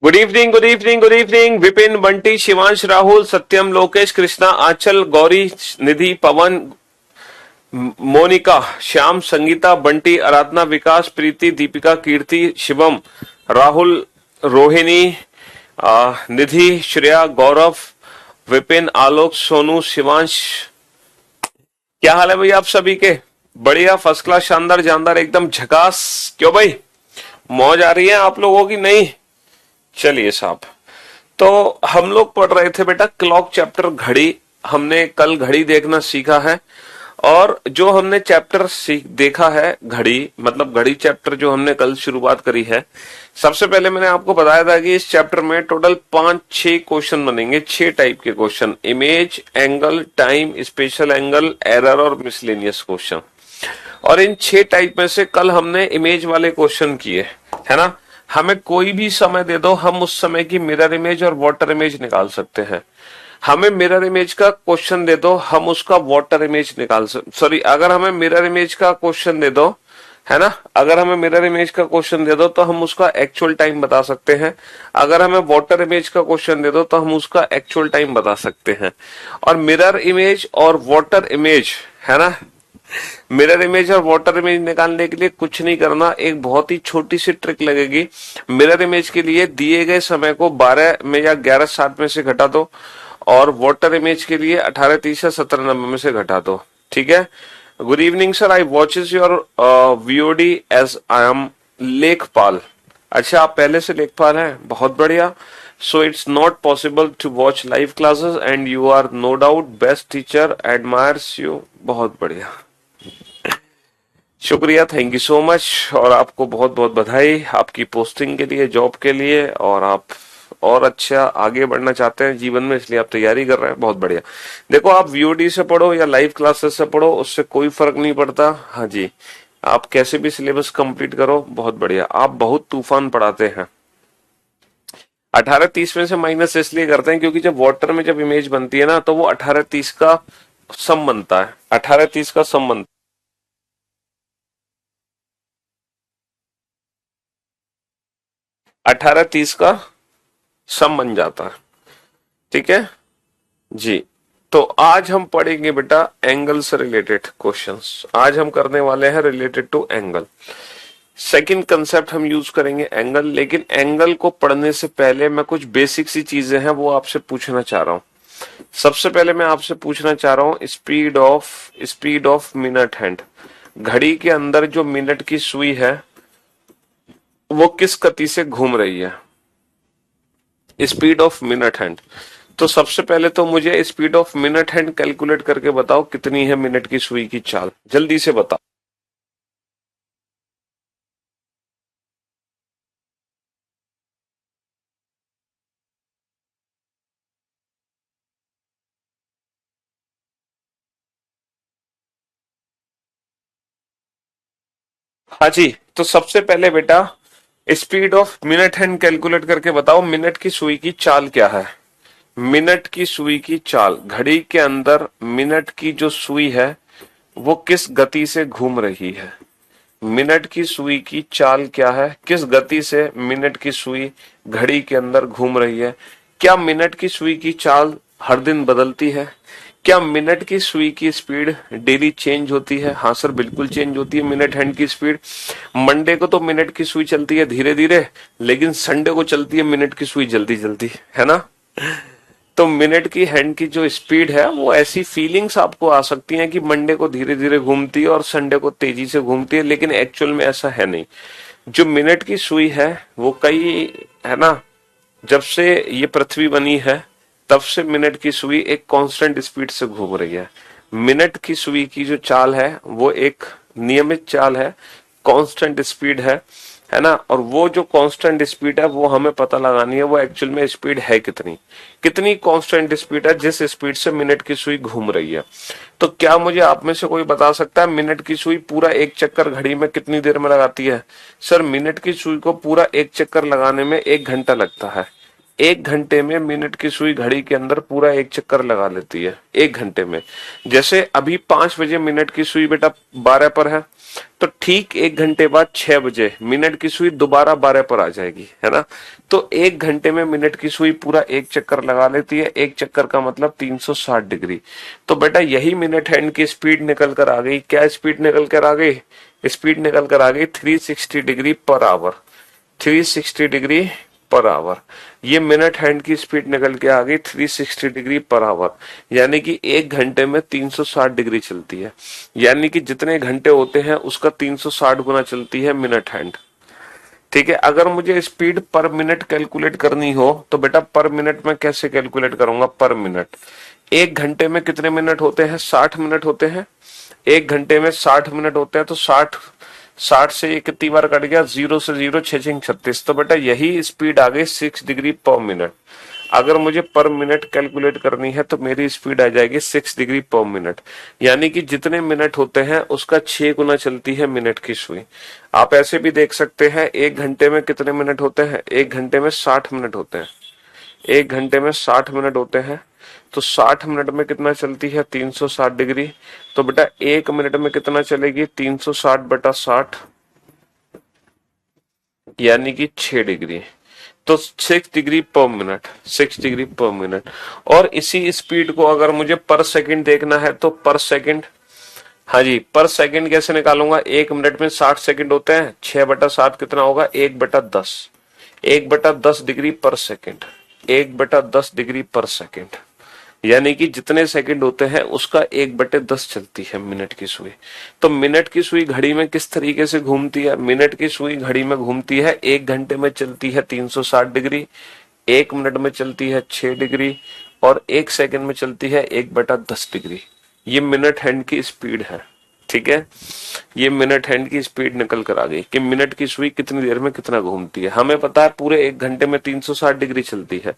Good evening, good evening, good evening. Vipin, Bunty, Shivansh, Rahul, Satyam, Lokesh, Krishna, Anchal, Gauri, Nidhi, Pawan, Monika, Shyam, Sangeeta, Bunty, Aradhana, Vikas, Preeti, Deepika, Kirti, Shivam, Rahul, Rohini, Nidhi, Shreya, Gaurav, Vipin, Alok, Sonu, Shivansh. क्या हाल है भाई आप सभी के? बढ़िया, फर्स्ट क्लास, शानदार, जानदार, एकदम झकास। क्यों भाई, मौज आ रही है आप लोगों की? नहीं? चलिए साहब, तो हम लोग पढ़ रहे थे बेटा क्लॉक चैप्टर, घड़ी। हमने कल घड़ी देखना सीखा है, और जो हमने चैप्टर देखा है घड़ी, मतलब घड़ी चैप्टर जो हमने कल शुरुआत करी है, सबसे पहले मैंने आपको बताया था कि इस चैप्टर में टोटल 5-6 क्वेश्चन बनेंगे, 6 टाइप के question: image, angle, time, special angle, error और मिसलेनियस क्वेश्चन। और इन 6 टाइप में से कल हमने इमेज वाले क्वेश्चन किए, है ना। हमें कोई भी समय दे दो, हम उस समय की मिरर इमेज और वाटर इमेज निकाल सकते हैं। हमें मिरर इमेज का क्वेश्चन दे दो, हम उसका वाटर इमेज निकाल सकते, सॉरी, अगर हमें मिरर इमेज का क्वेश्चन दे दो, है ना, अगर हमें मिरर इमेज का क्वेश्चन दे दो तो हम उसका एक्चुअल टाइम बता सकते हैं। अगर हमें वाटर इमेज का क्वेश्चन दे दो तो हम उसका एक्चुअल टाइम बता सकते हैं। और मिरर इमेज और वाटर इमेज, है ना, मिरर इमेज और वाटर इमेज निकालने के लिए कुछ नहीं करना, एक बहुत ही छोटी सी ट्रिक लगेगी। मिरर इमेज के लिए दिए गए समय को 12 में या 11:60 में से घटा दो, और वाटर इमेज के लिए 18:30 या 17:90 में से घटा दो। ठीक है। Good evening sir, I watches your VOD as I am lekhpal. अच्छा, आप पहले से लेखपाल हैं, बहुत बढ़िया। So it's not possible to watch live classes and you are no doubt best teacher, admires you. बहुत बढ़िया, शुक्रिया, थैंक यू सो मच। और आपको बहुत बहुत बधाई आपकी पोस्टिंग के लिए, जॉब के लिए। और आप और अच्छा आगे बढ़ना चाहते हैं जीवन में, इसलिए आप तैयारी कर रहे हैं, बहुत बढ़िया। देखो, आप वीओडी से पढ़ो या लाइव क्लासेस से पढ़ो, उससे कोई फर्क नहीं पड़ता। हाँ जी, आप कैसे भी सिलेबस कंप्लीट करो, बहुत बढ़िया। आप बहुत तूफान पढ़ाते हैं। 18:30 में से माइनस इसलिए करते हैं क्योंकि जब वाटर में जब इमेज बनती है ना, तो वो 18:30 का सम बनता है, 18:30 का सम बनता है। 18:30 का सम बन जाता है। ठीक है जी। तो आज हम पढ़ेंगे बेटा एंगल से रिलेटेड क्वेश्चंस। आज हम करने वाले हैं related to angle. Second concept हम यूज करेंगे एंगल, लेकिन एंगल को पढ़ने से पहले मैं कुछ बेसिक सी चीजें हैं वो आपसे पूछना चाह रहा हूं। सबसे पहले मैं आपसे पूछना चाह रहा हूं स्पीड ऑफ मिनट हैंड। घड़ी के अंदर जो मिनट की सुई है वो किस गति से घूम रही है? Speed of minute hand. तो सबसे पहले तो मुझे speed of minute hand calculate करके बताओ, कितनी है मिनट की सुई की चाल, जल्दी से बताओ। हाँ जी, तो सबसे पहले बेटा speed of minute hand calculate करके बताओ, मिनट की सुई की चाल क्या है? मिनट की सुई की चाल, घड़ी के अंदर मिनट की जो सुई है वो किस गति से घूम रही है? मिनट की सुई की चाल क्या है, किस गति से मिनट की सुई घड़ी के अंदर घूम रही है? क्या मिनट की सुई की चाल हर दिन बदलती है? क्या मिनट की सुई की स्पीड डेली चेंज होती है? हाँ सर, बिल्कुल चेंज होती है मिनट हैंड की स्पीड। मंडे को तो मिनट की सुई चलती है धीरे धीरे, लेकिन संडे को चलती है मिनट की सुई जल्दी जल्दी, है ना। तो मिनट की हैंड की जो स्पीड है वो ऐसी फीलिंग्स आपको आ सकती हैं कि मंडे को धीरे धीरे घूमती है और संडे को तेजी से घूमती है, लेकिन एक्चुअल में ऐसा है नहीं। जो मिनट की सुई है वो कई, है ना, जब से ये पृथ्वी बनी है तब से मिनट की सुई एक कांस्टेंट स्पीड से घूम रही है। मिनट की सुई की जो चाल है वो एक नियमित चाल है, कांस्टेंट स्पीड है ना। और वो जो कांस्टेंट स्पीड है वो हमें पता लगानी है, वो एक्चुअल में स्पीड है कितनी, कितनी कांस्टेंट स्पीड है जिस स्पीड से मिनट की सुई घूम रही है। तो क्या मुझे आप में से कोई बता सकता है मिनट की सुई पूरा एक चक्कर घड़ी में कितनी देर में लगाती है? सर, मिनट की सुई को पूरा एक चक्कर लगाने में 1 घंटा लगता है। 1 घंटे में मिनट की सुई घड़ी के अंदर पूरा एक चक्कर लगा लेती है 1 घंटे में। जैसे अभी 5 बजे मिनट की सुई बेटा 12 पर है, तो ठीक 1 घंटे बाद 6 बजे मिनट की सुई दोबारा 12 पर आ जाएगी, है ना। तो 1 घंटे में मिनट की सुई पूरा एक चक्कर लगा लेती है। एक चक्कर का मतलब 360 डिग्री। तो बेटा यही मिनट हैंड की स्पीड निकल कर आ गई। क्या स्पीड निकल कर आ गई? स्पीड निकल कर आ गई 360 degree per hour. 360 degree per hour. ये मिनट हैंड की स्पीड निकल के आ गई 360 डिग्री पर आवर। यानी कि 1 घंटे में 360 डिग्री चलती है। यानी कि जितने घंटे होते हैं उसका 360 गुना चलती है मिनट हैंड। ठीक है। अगर मुझे स्पीड पर मिनट कैलकुलेट करनी हो तो बेटा पर मिनट में कैसे कैलकुलेट करूंगा? पर मिनट 1 घंटे में कितने मिनट होते हैं? 60 मिनट होते हैं। 1 घंटे में 60 मिनट होते हैं, तो 60 60 से ये कितनी बार कट गया? 0 से 0 6 6 36। तो बेटा यही स्पीड आ गई 6 डिग्री पर मिनट। अगर मुझे पर मिनट कैलकुलेट करनी है तो मेरी स्पीड आ जाएगी 6 डिग्री पर मिनट। यानी कि जितने मिनट होते हैं उसका 6 गुना चलती है मिनट की सुई। आप ऐसे भी देख सकते हैं 1 घंटे में कितने मिनट होते हैं? 1 घंटे में 60 मिनट होते हैं। 1 घंटे में 60 मिनट होते हैं, तो 60 मिनट में कितना चलती है? 360 डिग्री। तो बेटा 1 मिनट में कितना चलेगी? 360 बटा 60, यानी कि 6 डिग्री। तो 6 डिग्री पर मिनट, 6 डिग्री पर मिनट। और इसी स्पीड को अगर मुझे पर सेकंड देखना है तो पर सेकंड, हाँ जी, पर सेकंड कैसे निकालूंगा? 1 मिनट में 60 सेकंड होते हैं, 6/60 कितना होगा? 1/10। 1/10 डिग्री पर सेकंड। 1/10 डिग्री पर सेकंड। यानी कि जितने सेकंड होते हैं उसका 1/10 चलती है मिनट की सुई। तो मिनट की सुई घड़ी में किस तरीके से घूमती है? मिनट की सुई घड़ी में घूमती है 1 घंटे में चलती है 360 डिग्री, 1 मिनट में चलती है 6 डिग्री, और 1 सेकंड में चलती है 1/10 डिग्री। ये मिनट हैंड की स्पीड है। ठीक है। ये मिनट हैंड की स्पीड निकल कर आ गई कि मिनट की सुई कितनी देर में कितना घूमती है। हमें पता है पूरे 1 घंटे में 360 डिग्री चलती है,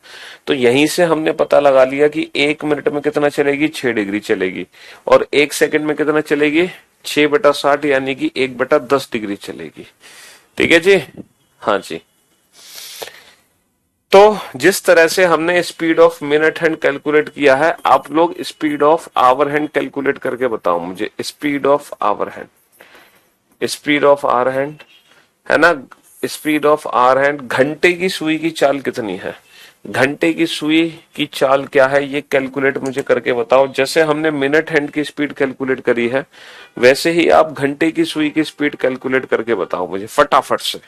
तो यहीं से हमने पता लगा लिया कि 1 मिनट में कितना चलेगी? 6 डिग्री चलेगी। और 1 सेकंड में कितना चलेगी? 6/60, यानी कि 1/10 डिग्री चलेगी। ठीक है जी। हाँ जी। तो जिस तरह से हमने speed of minute hand calculate किया है, आप लोग speed of hour hand calculate करके बताओ मुझे। Speed of hour hand, speed of hour hand, है ना। स्पीड ऑफ आवर हैंड, घंटे की सुई की चाल कितनी है? घंटे की सुई की चाल क्या है ये कैलकुलेट मुझे करके बताओ। जैसे हमने मिनट हैंड की स्पीड कैलकुलेट करी है, वैसे ही आप घंटे की सुई की स्पीड कैलकुलेट करके बताओ मुझे फटाफट से।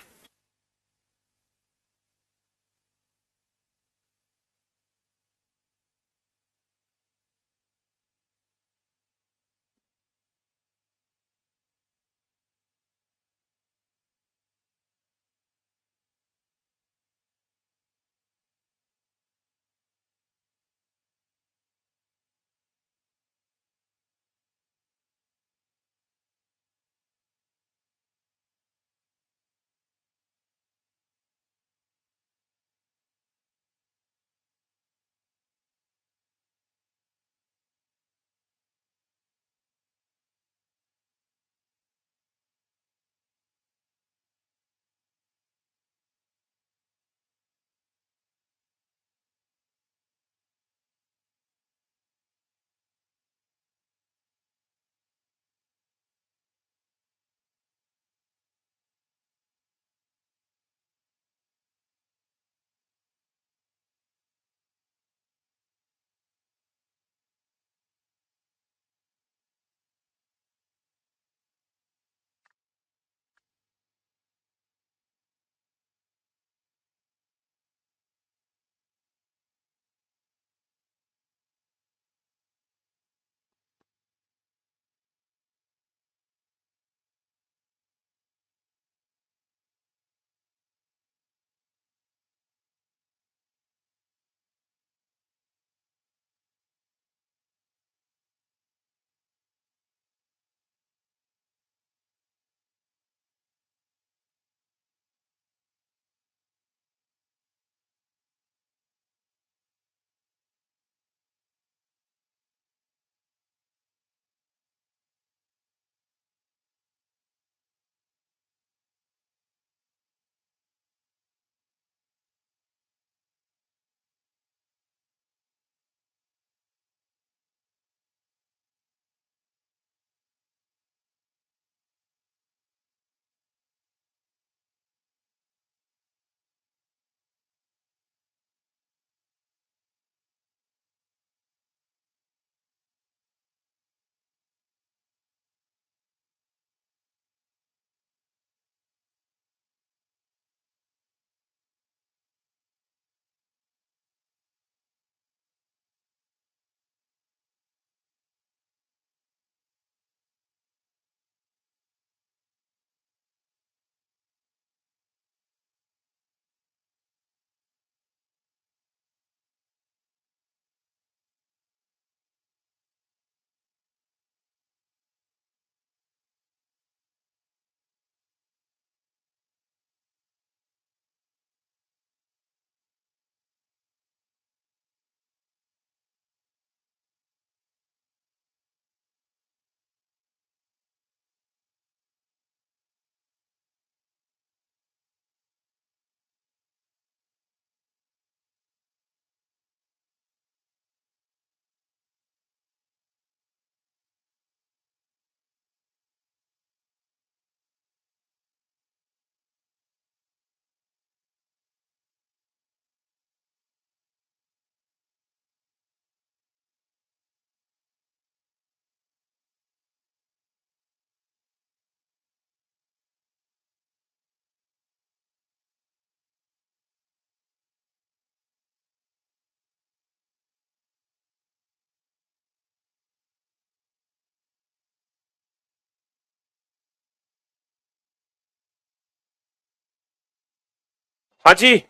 हाँ जी।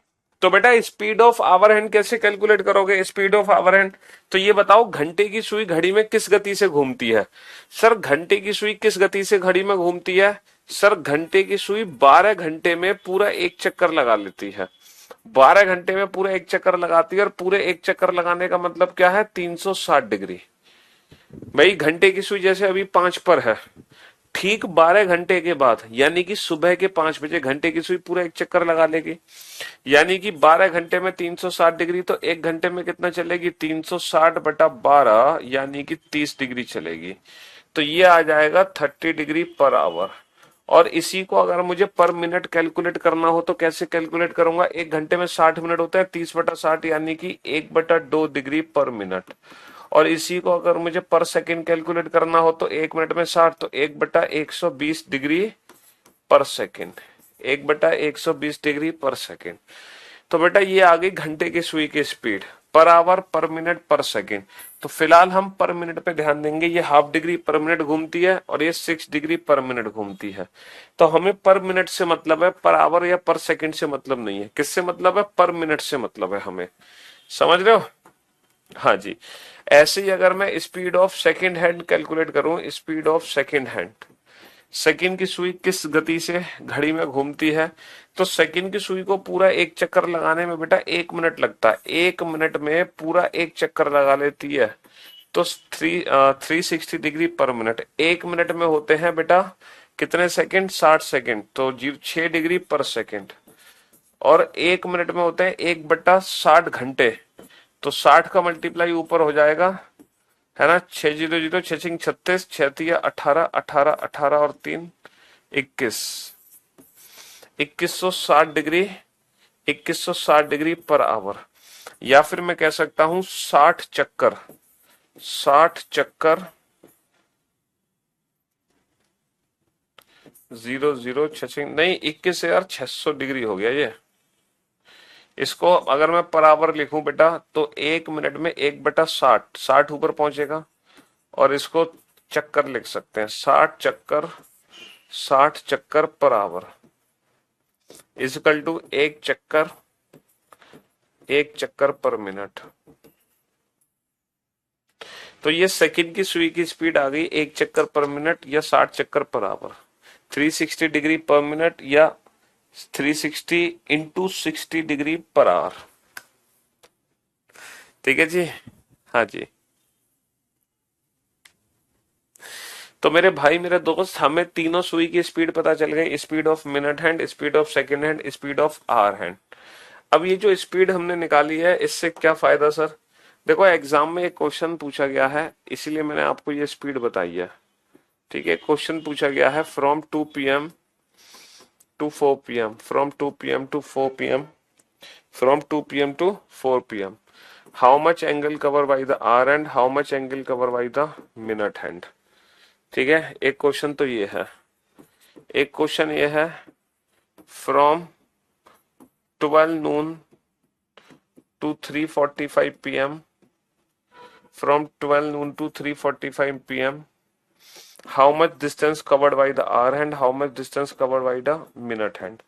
तो बेटा स्पीड ऑफ आवर हैंड कैसे कैलकुलेट करोगे? स्पीड ऑफ आवर हैंड, तो ये बताओ घंटे की सुई घड़ी में किस गति से घूमती है? सर घंटे की सुई किस गति से घड़ी में घूमती है? सर घंटे की सुई 12 घंटे में पूरा एक चक्कर लगा लेती है। 12 घंटे में पूरा एक चक्कर लगाती है, और पूरे एक चक्कर लगाने का मतलब क्या है? 360 डिग्री। भाई घंटे की सुई जैसे अभी 5 पर है, ठीक 12 घंटे के बाद यानी कि सुबह के 5 बजे घंटे की सुई पूरा एक चक्कर लगा लेगी। यानी कि 12 घंटे में 360 डिग्री, तो एक घंटे में कितना चलेगी? 360/12 यानी कि 30 डिग्री चलेगी। तो ये आ जाएगा 30 डिग्री पर आवर। और इसी को अगर मुझे पर मिनट कैलकुलेट करना हो तो कैसे कैलकुलेट करूंगा? एक घंटे में 60 मिनट होता है, 30/60 यानी कि 1/2 डिग्री पर मिनट। और इसी को अगर मुझे पर सेकंड कैलकुलेट करना हो तो एक मिनट में 60, तो 1/120 डिग्री पर सेकंड। 1/120 डिग्री पर सेकंड। तो बेटा ये आ गई घंटे की सुई की स्पीड, पर आवर, पर मिनट, पर सेकंड। तो फिलहाल हम पर मिनट पे ध्यान देंगे। ये हाफ डिग्री पर मिनट घूमती है और ये 6 डिग्री पर मिनट घूमती है। तो हमें पर मिनट से मतलब है, पर आवर या पर सेकंड से मतलब नहीं है। किससे मतलब है? पर मिनट से मतलब है हमें। समझ रहे हो? हाँ जी। ऐसे ही अगर मैं speed of second hand calculate करूं, speed of second hand, second की सुई किस गति से घड़ी में घूमती है? तो सेकंड की सुई को पूरा एक चक्कर लगाने में बेटा 1 मिनट लगता है। 1 मिनट में पूरा एक चक्कर लगा लेती है। तो 360 डिग्री पर मिनट, 1 मिनट में होते हैं बेटा कितने सेकंड? 60 सेकंड। तो 6 डिग्री पर सेकंड। और 1 मिनट में होते हैं 1/60 घंटे। तो 60 का मल्टीप्लाई ऊपर हो जाएगा, है ना? 6 0 0, 6 6 36, 6 3 18, 18 18 और 3 21, 2160 डिग्री, 2160 डिग्री पर आवर। या फिर मैं कह सकता हूं 60 चक्कर, 60 चक्कर 0 0 6 नहीं 21 से यार 600 डिग्री हो गया ये। इसको अगर मैं पर आवर लिखूं बेटा तो 1 मिनट में 1/60, 60 ऊपर पहुंचेगा। और इसको चक्कर लिख सकते हैं, 60 चक्कर, 60 चक्कर पर आवर इजकल टू एक चक्कर, एक चक्कर पर मिनट। तो ये सेकंड की सुई की स्पीड आ गई, एक चक्कर पर मिनट या 60 चक्कर पर आवर। 360 डिग्री पर मिनट या 360 × 60 डिग्री पर आवर। ठीक है जी। हाँ जी। तो मेरे भाई मेरे दोस्त, हमें तीनों सुई की स्पीड पता चल गई। Speed of minute hand, speed of second hand, speed of hour hand. अब ये जो स्पीड हमने निकाली है इससे क्या फायदा सर? देखो एग्जाम में एक क्वेश्चन पूछा गया है, इसीलिए मैंने आपको ये स्पीड बताई है। ठीक है, क्वेश्चन पूछा गया है from 2 PM to 4 PM, from 2 PM to 4 PM, from 2 PM to 4 PM। How much angle cover by the hour and how much angle cover by the minute hand. ठीक है, एक क्वेश्चन तो ये है। एक क्वेश्चन ये है from 12 noon to 3:45 PM, from 12 noon to 3:45 PM, how much distance covered by the hour hand, how much distance covered by the minute hand।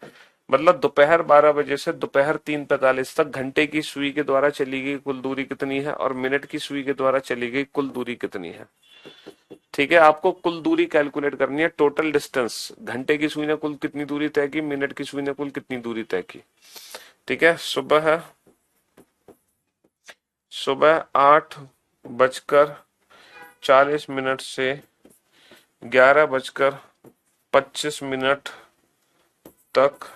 मतलब दोपहर 12 बजे से दोपहर 3:45 तक घंटे की सुई के द्वारा चली गई कुल दूरी कितनी है, और मिनट की सुई के द्वारा चली गई कुल दूरी कितनी है। ठीक है, आपको कुल दूरी कैलकुलेट करनी है, टोटल डिस्टेंस। घंटे की सुई ने कुल कितनी दूरी तय की, मिनट की सुई ने कुल कितनी दूरी तय की। ठीक है, सुबह 8:40 से 11:25 तक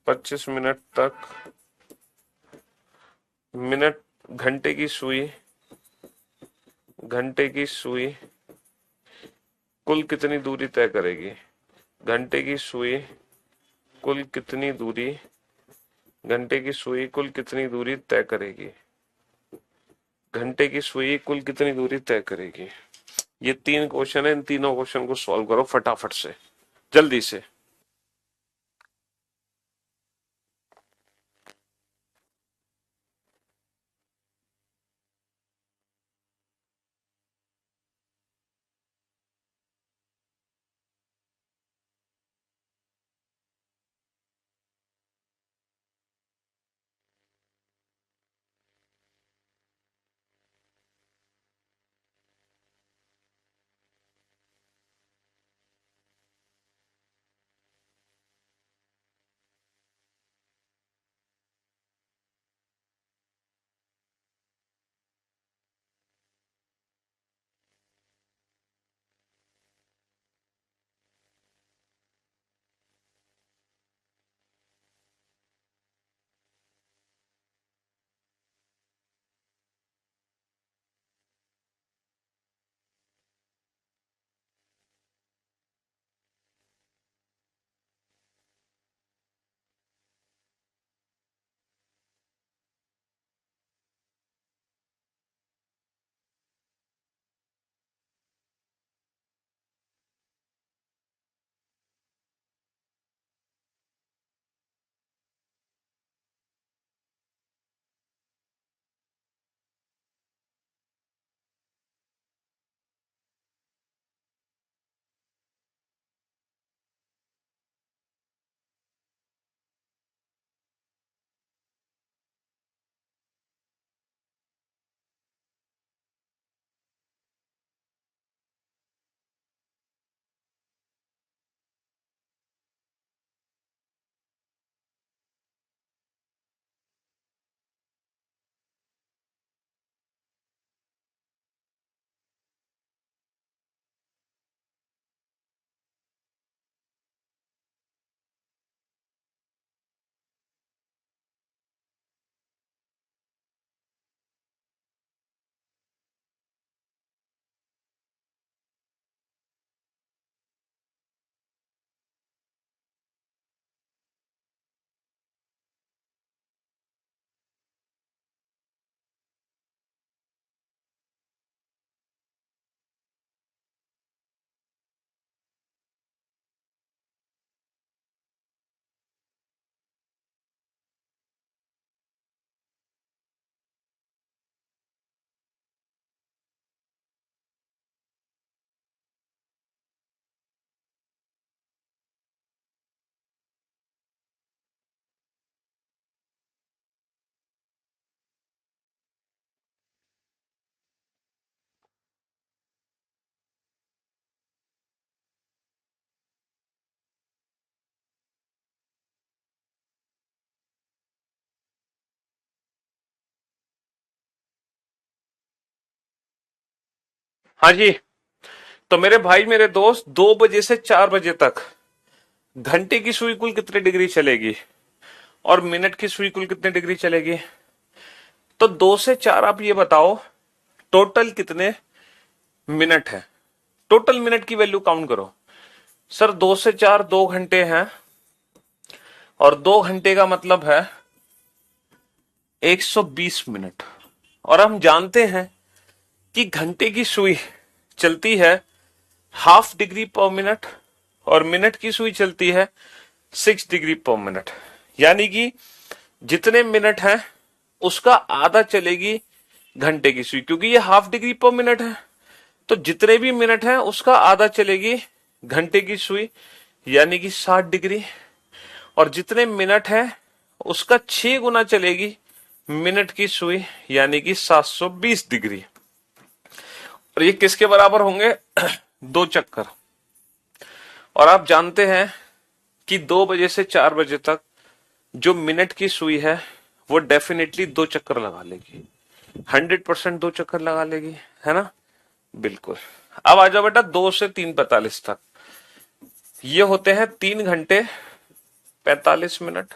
25 मिनट तक मिनट घंटे की सुई कुल कितनी दूरी तय करेगी। घंटे की सुई कुल कितनी दूरी घंटे की सुई कुल कितनी दूरी तय करेगी। घंटे की सुई कुल कितनी दूरी तय करेगी। ये 3 क्वेश्चन है, इन तीनों क्वेश्चन को सॉल्व करो फटाफट से, जल्दी से। हाँ जी। तो मेरे भाई मेरे दोस्त, 2 बजे से 4 बजे तक घंटे की सुई कुल कितने डिग्री चलेगी और मिनट की सुई कुल कितने डिग्री चलेगी? तो 2 से 4 आप ये बताओ टोटल कितने मिनट है? टोटल मिनट की वैल्यू काउंट करो। सर 2 से 4 2 घंटे हैं और 2 घंटे का मतलब है 120 मिनट। और हम जानते हैं कि घंटे की सुई चलती है ½ डिग्री पर मिनट और मिनट की सुई चलती है 6 डिग्री पर मिनट। यानी कि जितने मिनट हैं उसका आधा चलेगी घंटे की सुई, क्योंकि ये ½ डिग्री पर मिनट है। तो जितने भी मिनट हैं उसका आधा चलेगी घंटे की सुई, यानी कि 60 डिग्री। और जितने मिनट हैं उसका 6 गुना चलेगी मिनट की सुई, यानी कि 720 डिग्री। और ये किसके बराबर होंगे? 2 चक्कर। और आप जानते हैं कि 2 बजे से 4 बजे तक जो मिनट की सुई है वो डेफिनेटली 2 चक्कर लगा लेगी, 100% 2 चक्कर लगा लेगी, है ना? बिल्कुल। अब आ जाओ बेटा 2 से 3:45 तक। ये होते हैं 3 घंटे 45 मिनट।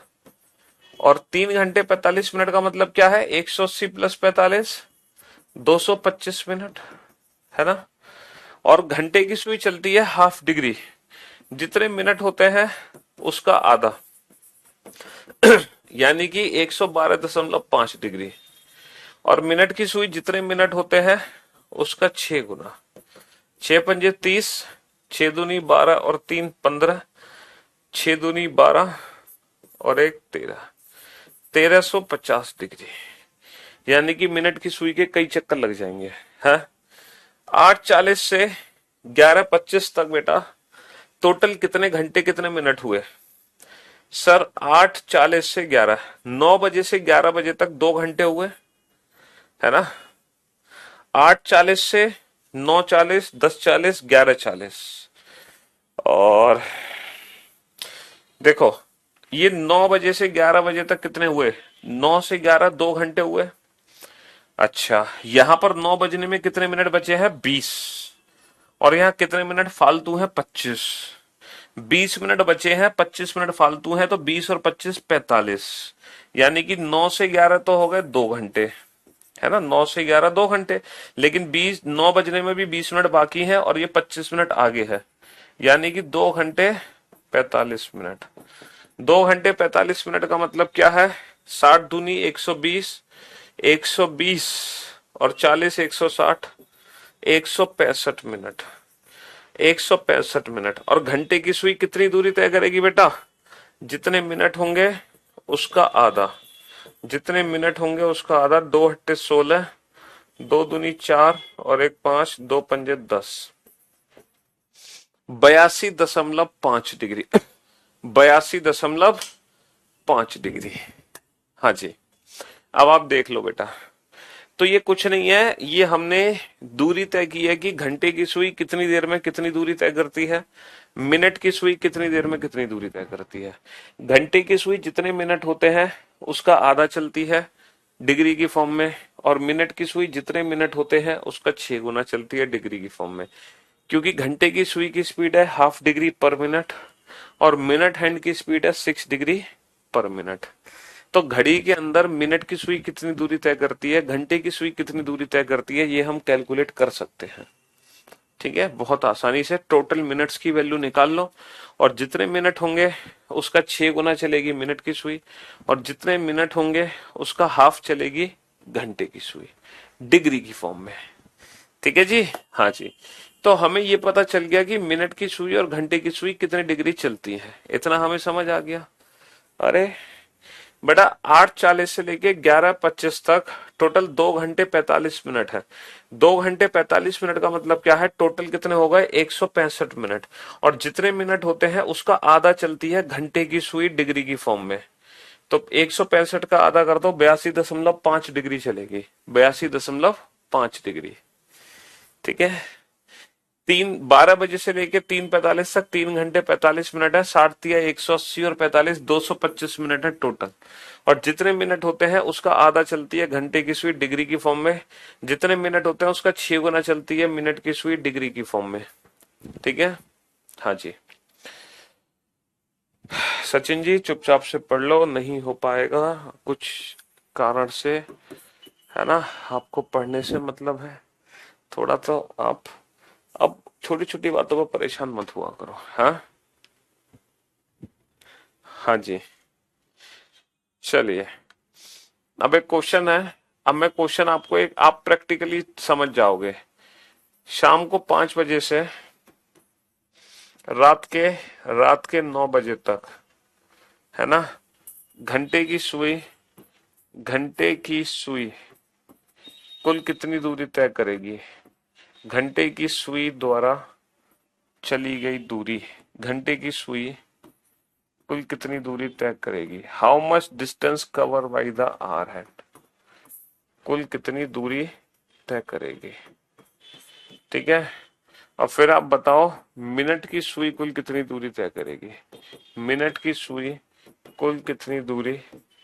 और 3 घंटे 45 मिनट का मतलब क्या है? 180 + 45 225 मिनट, है ना? और घंटे की सुई चलती है ½ डिग्री, जितने मिनट होते हैं उसका आधा, यानी कि 112.5 डिग्री। और मिनट की सुई जितने मिनट होते हैं उसका 6 गुना। 6 पंजे 30, 6 दूनी 12 और 3 15, 6 दूनी 12 और 1 13, 1350 डिग्री। यानी कि मिनट की सुई के कई चक्कर लग जाएंगे, है? 8:40 से 11:25 तक बेटा टोटल कितने घंटे कितने मिनट हुए? सर 8:40 से 11, 9 बजे से 11 बजे तक 2 घंटे हुए, है ना? 8:40 से 9:40, 10:40, 11:40। और देखो ये 9 बजे से 11 बजे तक कितने हुए? 9 से 11 2 घंटे हुए। अच्छा, यहां पर 9 बजने में कितने मिनट बचे हैं? 20। और यहाँ कितने मिनट फालतू हैं? 25। 20 मिनट बचे हैं, 25 मिनट फालतू हैं, तो 20 और 25 45। यानी कि 9 से 11 तो हो गए 2 घंटे, है ना? 9 से 11 2 घंटे। लेकिन 9 बजने में भी 20 मिनट बाकी है और ये 25 मिनट आगे है, यानी कि 2 घंटे 45 मिनट। 2 घंटे 45 मिनट का मतलब क्या है? 60 दूनी 120, 120 और 40 160, 165 मिनट। 165 मिनट। और घंटे की सुई कितनी दूरी तय करेगी बेटा? जितने मिनट होंगे उसका आधा, जितने मिनट होंगे उसका आधा। 2 × 8 = 16, 2 दूनी 4 और 1 5, 2 पंजे 10, 82.5 डिग्री। 82.5 डिग्री। हाँ जी। अब आप देख लो बेटा, तो ये कुछ नहीं है, ये हमने दूरी तय की है कि घंटे की सुई कितनी देर में कितनी दूरी तय करती है, मिनट की सुई कितनी देर में कितनी दूरी तय करती है। घंटे की सुई जितने मिनट होते हैं उसका आधा चलती है डिग्री की फॉर्म में, और मिनट की सुई जितने मिनट होते हैं उसका 6 गुना चलती है डिग्री की फॉर्म में। क्योंकि घंटे की सुई की स्पीड है ½ डिग्री पर मिनट और मिनट हैंड की स्पीड है 6 डिग्री पर मिनट। तो घड़ी के अंदर मिनट की सुई कितनी दूरी तय करती है, घंटे की सुई कितनी दूरी तय करती है, ये हम कैलकुलेट कर सकते हैं। ठीक है, बहुत आसानी से टोटल मिनट्स की वैल्यू निकाल लो, और जितने मिनट होंगे उसका 6 गुना चलेगी मिनट की सुई, और जितने मिनट होंगे उसका ½ चलेगी घंटे की सुई डिग्री की फॉर्म में। ठीक है जी? हाँ जी। तो हमें ये पता चल गया कि मिनट की सुई और घंटे की सुई कितने डिग्री चलती है, इतना हमें समझ आ गया। अरे बेटा 8:40 से लेके 11:25 तक टोटल 2 घंटे 45 मिनट है। 2 घंटे 45 मिनट का मतलब क्या है? टोटल कितने हो गए? 165 मिनट। और जितने मिनट होते हैं उसका आधा चलती है घंटे की सुई डिग्री की फॉर्म में। तो 165 का आधा कर दो, 82.5 डिग्री चलेगी। 82.5 डिग्री। ठीक है। 12 बजे से लेके 3:45 तक 3 घंटे 45 मिनट है। 60 × 180 और 45 225 मिनट है टोटल। और जितने मिनट होते हैं उसका आधा चलती है घंटे की सुई डिग्री की फॉर्म में, जितने मिनट होते हैं उसका 6 गुना चलती है मिनट की सुई डिग्री की फॉर्म में। ठीक है, हाँ जी। सचिन जी चुपचाप से पढ़ लो, नहीं हो पाएगा कुछ कारण से, है ना। आपको पढ़ने से मतलब है, थोड़ा तो आप अब छोटी छोटी बातों पर परेशान मत हुआ करो। हाँ, हाँ जी, चलिए। अब एक क्वेश्चन है। अब मैं क्वेश्चन आपको एक आप प्रैक्टिकली समझ जाओगे। शाम को 5 बजे से रात के रात के 9 बजे तक, है ना, घंटे की सुई घंटे की सुई कुल कितनी दूरी तय करेगी? घंटे की सुई द्वारा चली गई दूरी, घंटे की सुई कुल कितनी दूरी तय करेगी? How much distance cover by the hour hand, कुल कितनी दूरी तय करेगी। ठीक है, और फिर आप बताओ मिनट की सुई कुल कितनी दूरी तय करेगी? मिनट की सुई कुल कितनी दूरी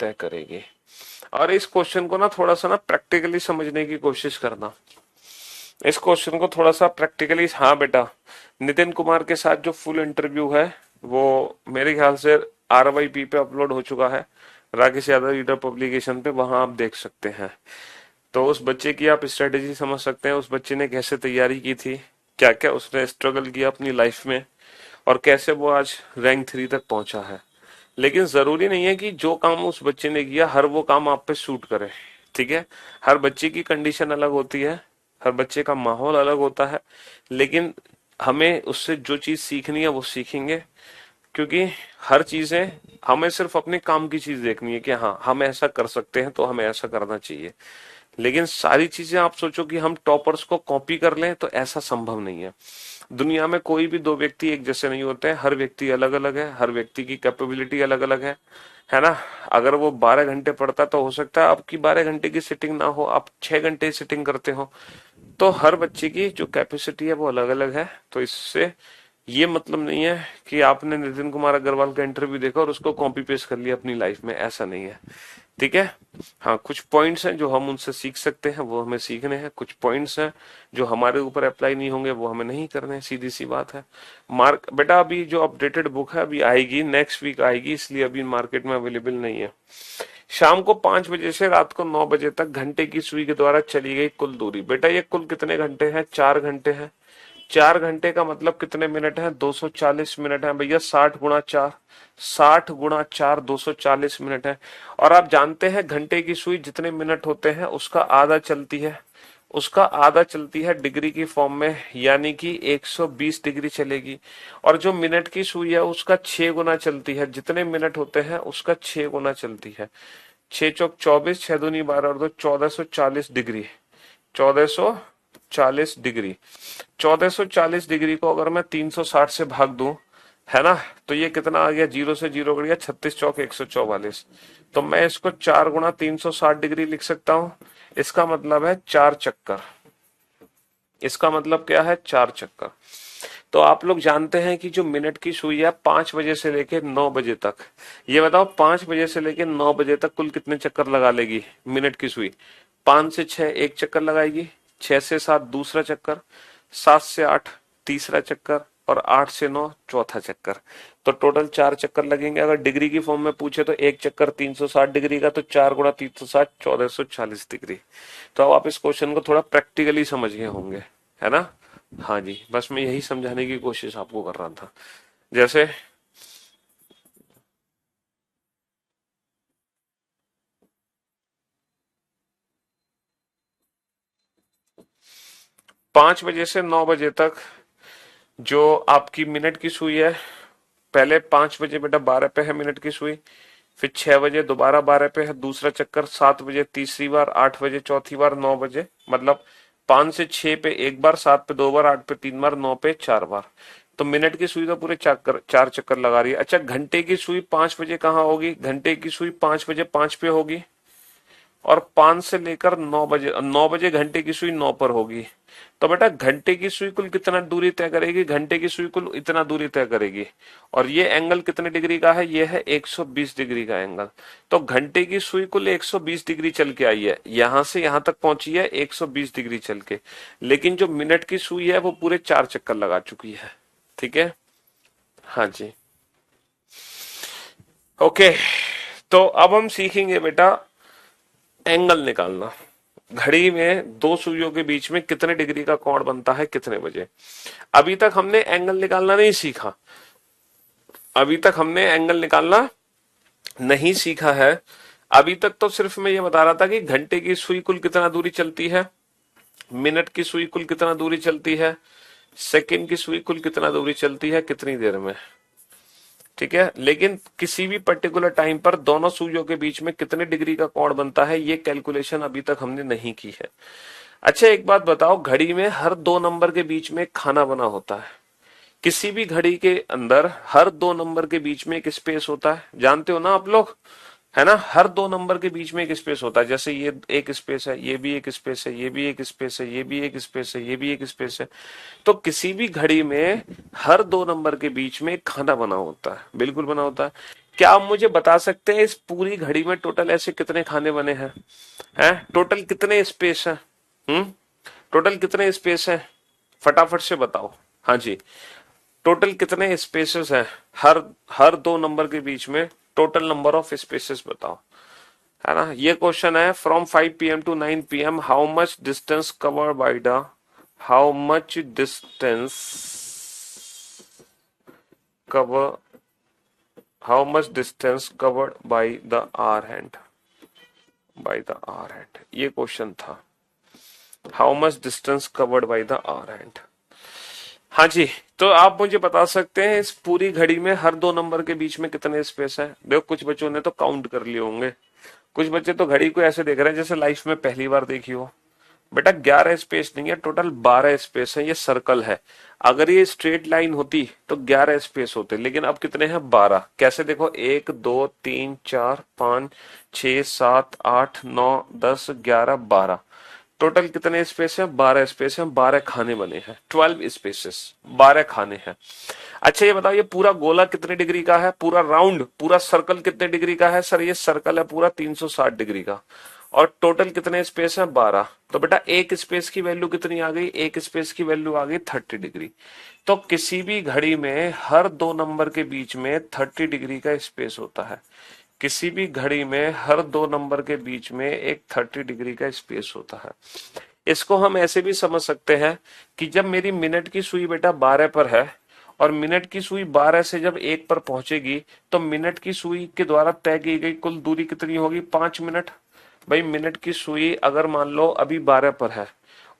तय करेगी? और इस क्वेश्चन को ना थोड़ा सा ना प्रैक्टिकली समझने की कोशिश करना। इस क्वेश्चन को थोड़ा सा प्रैक्टिकली, हाँ बेटा, नितिन कुमार के साथ जो फुल इंटरव्यू है वो मेरे ख्याल से RYP पे अपलोड हो चुका है, राकेश यादव रीडर पब्लिकेशन पे, वहां आप देख सकते हैं। तो उस बच्चे की आप स्ट्रेटेजी समझ सकते हैं, उस बच्चे ने कैसे तैयारी की थी, क्या क्या उसने स्ट्रगल किया अपनी लाइफ में, और कैसे वो आज रैंक 3 तक पहुंचा है। लेकिन जरूरी नहीं है कि जो काम उस बच्चे ने किया हर वो काम आप पे सूट करे। ठीक है, हर बच्चे की कंडीशन अलग होती है, हर बच्चे का माहौल अलग होता है, लेकिन हमें उससे जो चीज सीखनी है वो सीखेंगे। क्योंकि हर चीजें, हमें सिर्फ अपने काम की चीज देखनी है कि हाँ हम ऐसा कर सकते हैं तो हमें ऐसा करना चाहिए। लेकिन सारी चीजें आप सोचो कि हम टॉपर्स को कॉपी कर लें तो ऐसा संभव नहीं है। दुनिया में कोई भी दो व्यक्ति एक जैसे नहीं होते हैं, हर व्यक्ति अलग अलग है, हर व्यक्ति की कैपेबिलिटी अलग अलग है ना। अगर वो 12 घंटे पढ़ता तो हो सकता है आपकी 12 घंटे की सिटिंग ना हो, आप 6 घंटे सिटिंग करते हो। तो हर बच्चे की जो कैपेसिटी है वो अलग अलग है। तो इससे ये मतलब नहीं है कि आपने नितिन कुमार अग्रवाल का इंटरव्यू देखा और उसको कॉपी पेस्ट कर लिया अपनी लाइफ में, ऐसा नहीं है। ठीक है, हाँ, कुछ पॉइंट्स हैं जो हम उनसे सीख सकते हैं, वो हमें सीखने हैं। कुछ पॉइंट्स हैं जो हमारे ऊपर अप्लाई नहीं होंगे, वो हमें नहीं करने हैं, सीधी सी बात है। मार्क बेटा, अभी जो अपडेटेड बुक है अभी आएगी, नेक्स्ट वीक आएगी, इसलिए अभी मार्केट में अवेलेबल नहीं है। शाम को 5 बजे से रात को 9 बजे तक घंटे की सुई के द्वारा चली गई कुल दूरी। बेटा ये कुल कितने घंटे हैं? 4 घंटे हैं। 4 घंटे का मतलब कितने मिनट है? 240 मिनट है भैया। 60 × 4, 60 × 4 240 मिनट है। और आप जानते हैं घंटे की सुई जितने मिनट होते हैं उसका आधा चलती है, उसका आधा चलती है डिग्री की फॉर्म में, यानी कि 120 डिग्री चलेगी। और जो मिनट की सुई है उसका 6 गुना चलती है, जितने मिनट होते हैं उसका 6 गुना चलती है। 6 × 4 = 24, 6 × 2 = 12 और 2 1440 डिग्री, 1440 डिग्री। 1440 डिग्री को अगर मैं 360 से भाग दूं, है ना, तो ये कितना आ गया? जीरो से जीरो कट गया, 36 चौक 144। तो मैं इसको 4 × 360 डिग्री लिख सकता हूं। इसका मतलब है 4 चक्कर। इसका मतलब क्या है? 4 चक्कर। तो आप लोग जानते हैं कि जो मिनट की सुई है 5 बजे से लेके 9 बजे तक, ये बताओ 5 बजे से लेके 9 बजे तक कुल कितने चक्कर लगा लेगी मिनट की सुई? 5 से 6 एक चक्कर लगाएगी, 6 से 7 दूसरा चक्कर, 7 से 8 तीसरा चक्कर, और 8 से 9 चौथा चक्कर। तो टोटल 4 चक्कर लगेंगे। अगर डिग्री की फॉर्म में पूछे तो एक चक्कर 360 डिग्री का, तो 4 × 360 1440 डिग्री। तो अब आप इस क्वेश्चन को थोड़ा प्रैक्टिकली समझ गए होंगे, है ना। हाँ जी, बस मैं यही समझाने की कोशिश आपको कर रहा था। जैसे 5 बजे से 9 बजे तक जो आपकी मिनट की सुई है, पहले 5 बजे बेटा 12 पे है मिनट की सुई, फिर 6 बजे दोबारा 12 पे है दूसरा चक्कर, 7 बजे तीसरी बार, 8 बजे चौथी बार, 9 बजे, मतलब 5 से 6 पे एक बार, 7 पे 2 बार, 8 पे 3 बार, 9 पे 4 बार। तो मिनट की सुई तो पूरे 4 चक्कर लगा रही है। अच्छा, घंटे की सुई 5 बजे कहाँ होगी? घंटे की सुई 5 बजे 5 पे होगी, और 5 से लेकर 9 बजे, 9 बजे घंटे की सुई 9 पर होगी। तो बेटा घंटे की सुई कुल कितना दूरी तय करेगी, घंटे की सुई कुल इतना दूरी तय करेगी, और ये एंगल कितने डिग्री का है, ये है 120 डिग्री का एंगल। तो घंटे की सुई कुल 120 डिग्री चल के आई है, यहां से यहां तक पहुंची है 120 डिग्री चल के, लेकिन जो मिनट की सुई है वो पूरे 4 चक्कर लगा चुकी है। ठीक है, हाँ जी, ओके। तो अब हम सीखेंगे बेटा एंगल निकालना। घड़ी में दो सुइयों के बीच में कितने डिग्री का कोण बनता है कितने बजे। अभी तक हमने एंगल निकालना नहीं सीखा, अभी तक हमने एंगल निकालना नहीं सीखा है। अभी तक तो सिर्फ मैं ये बता रहा था कि घंटे की सुई कुल कितना दूरी चलती है, मिनट की सुई कुल कितना दूरी चलती है, सेकंड की सुई कुल कितना दूरी चलती है कितनी देर में। ठीक है, लेकिन किसी भी पर्टिकुलर टाइम पर दोनों सुइयों के बीच में कितने डिग्री का कोण बनता है ये कैलकुलेशन अभी तक हमने नहीं की है। अच्छा एक बात बताओ, घड़ी में हर दो नंबर के बीच में एक खाना बना होता है, किसी भी घड़ी के अंदर हर दो नंबर के बीच में एक स्पेस होता है, जानते हो ना आप लोग, है ना, हर दो नंबर के बीच में एक स्पेस होता है। जैसे ये एक स्पेस है, ये भी एक स्पेस है, ये भी एक स्पेस है, ये भी एक स्पेस है, ये भी एक स्पेस है। तो किसी भी घड़ी में हर दो नंबर के बीच में एक खाना बना होता है, बिल्कुल बना होता है। क्या आप मुझे बता सकते हैं इस पूरी घड़ी में टोटल ऐसे कितने खाने बने हैं, हैं टोटल कितने स्पेस है, टोटल कितने स्पेस है, फटाफट से बताओ। हाँ जी, टोटल कितने स्पेसेस हैं हर हर दो नंबर के बीच में, टोटल नंबर ऑफ स्पेसेस बताओ, है ना। ये क्वेश्चन है from 5 PM to 9 PM how much distance covered by the, how much distance cover, how much distance covered by the hour hand, by the hour hand, ये question था, how much distance covered by the hour hand. हाँ जी, तो आप मुझे बता सकते हैं इस पूरी घड़ी में हर दो नंबर के बीच में कितने स्पेस है। देखो कुछ बच्चों ने तो काउंट कर लिए होंगे, कुछ बच्चे तो घड़ी को ऐसे देख रहे हैं जैसे लाइफ में पहली बार देखी हो। बेटा 11 स्पेस नहीं है, टोटल 12 स्पेस है, ये सर्कल है। अगर ये स्ट्रेट लाइन होती तो 11 स्पेस होते, लेकिन अब कितने हैं 12। कैसे देखो 1 2 3 4 5 6 7 8 9 10 11 12, टोटल कितने स्पेस है 12 स्पेस है, 12 खाने बने हैं, 12 स्पेसेस, 12 खाने हैं। अच्छा ये बताओ ये पूरा गोला कितने डिग्री का है, पूरा राउंड पूरा सर्कल कितने डिग्री का है। सर ये सर्कल है पूरा 360 डिग्री का, और टोटल कितने स्पेस है 12। तो बेटा एक स्पेस की वैल्यू कितनी आ गई, एक स्पेस की वैल्यू आ गई 30 डिग्री। तो किसी भी घड़ी में हर दो नंबर के बीच में 30 डिग्री का स्पेस होता है, किसी भी घड़ी में हर दो नंबर के बीच में एक 30 डिग्री का स्पेस होता है। इसको हम ऐसे भी समझ सकते हैं कि जब मेरी मिनट की सुई बेटा 12 पर है और मिनट की सुई 12 से जब 1 पर पहुंचेगी तो मिनट की सुई के द्वारा तय की गई कुल दूरी कितनी होगी 5 मिनट। भाई मिनट की सुई अगर मान लो अभी 12 पर है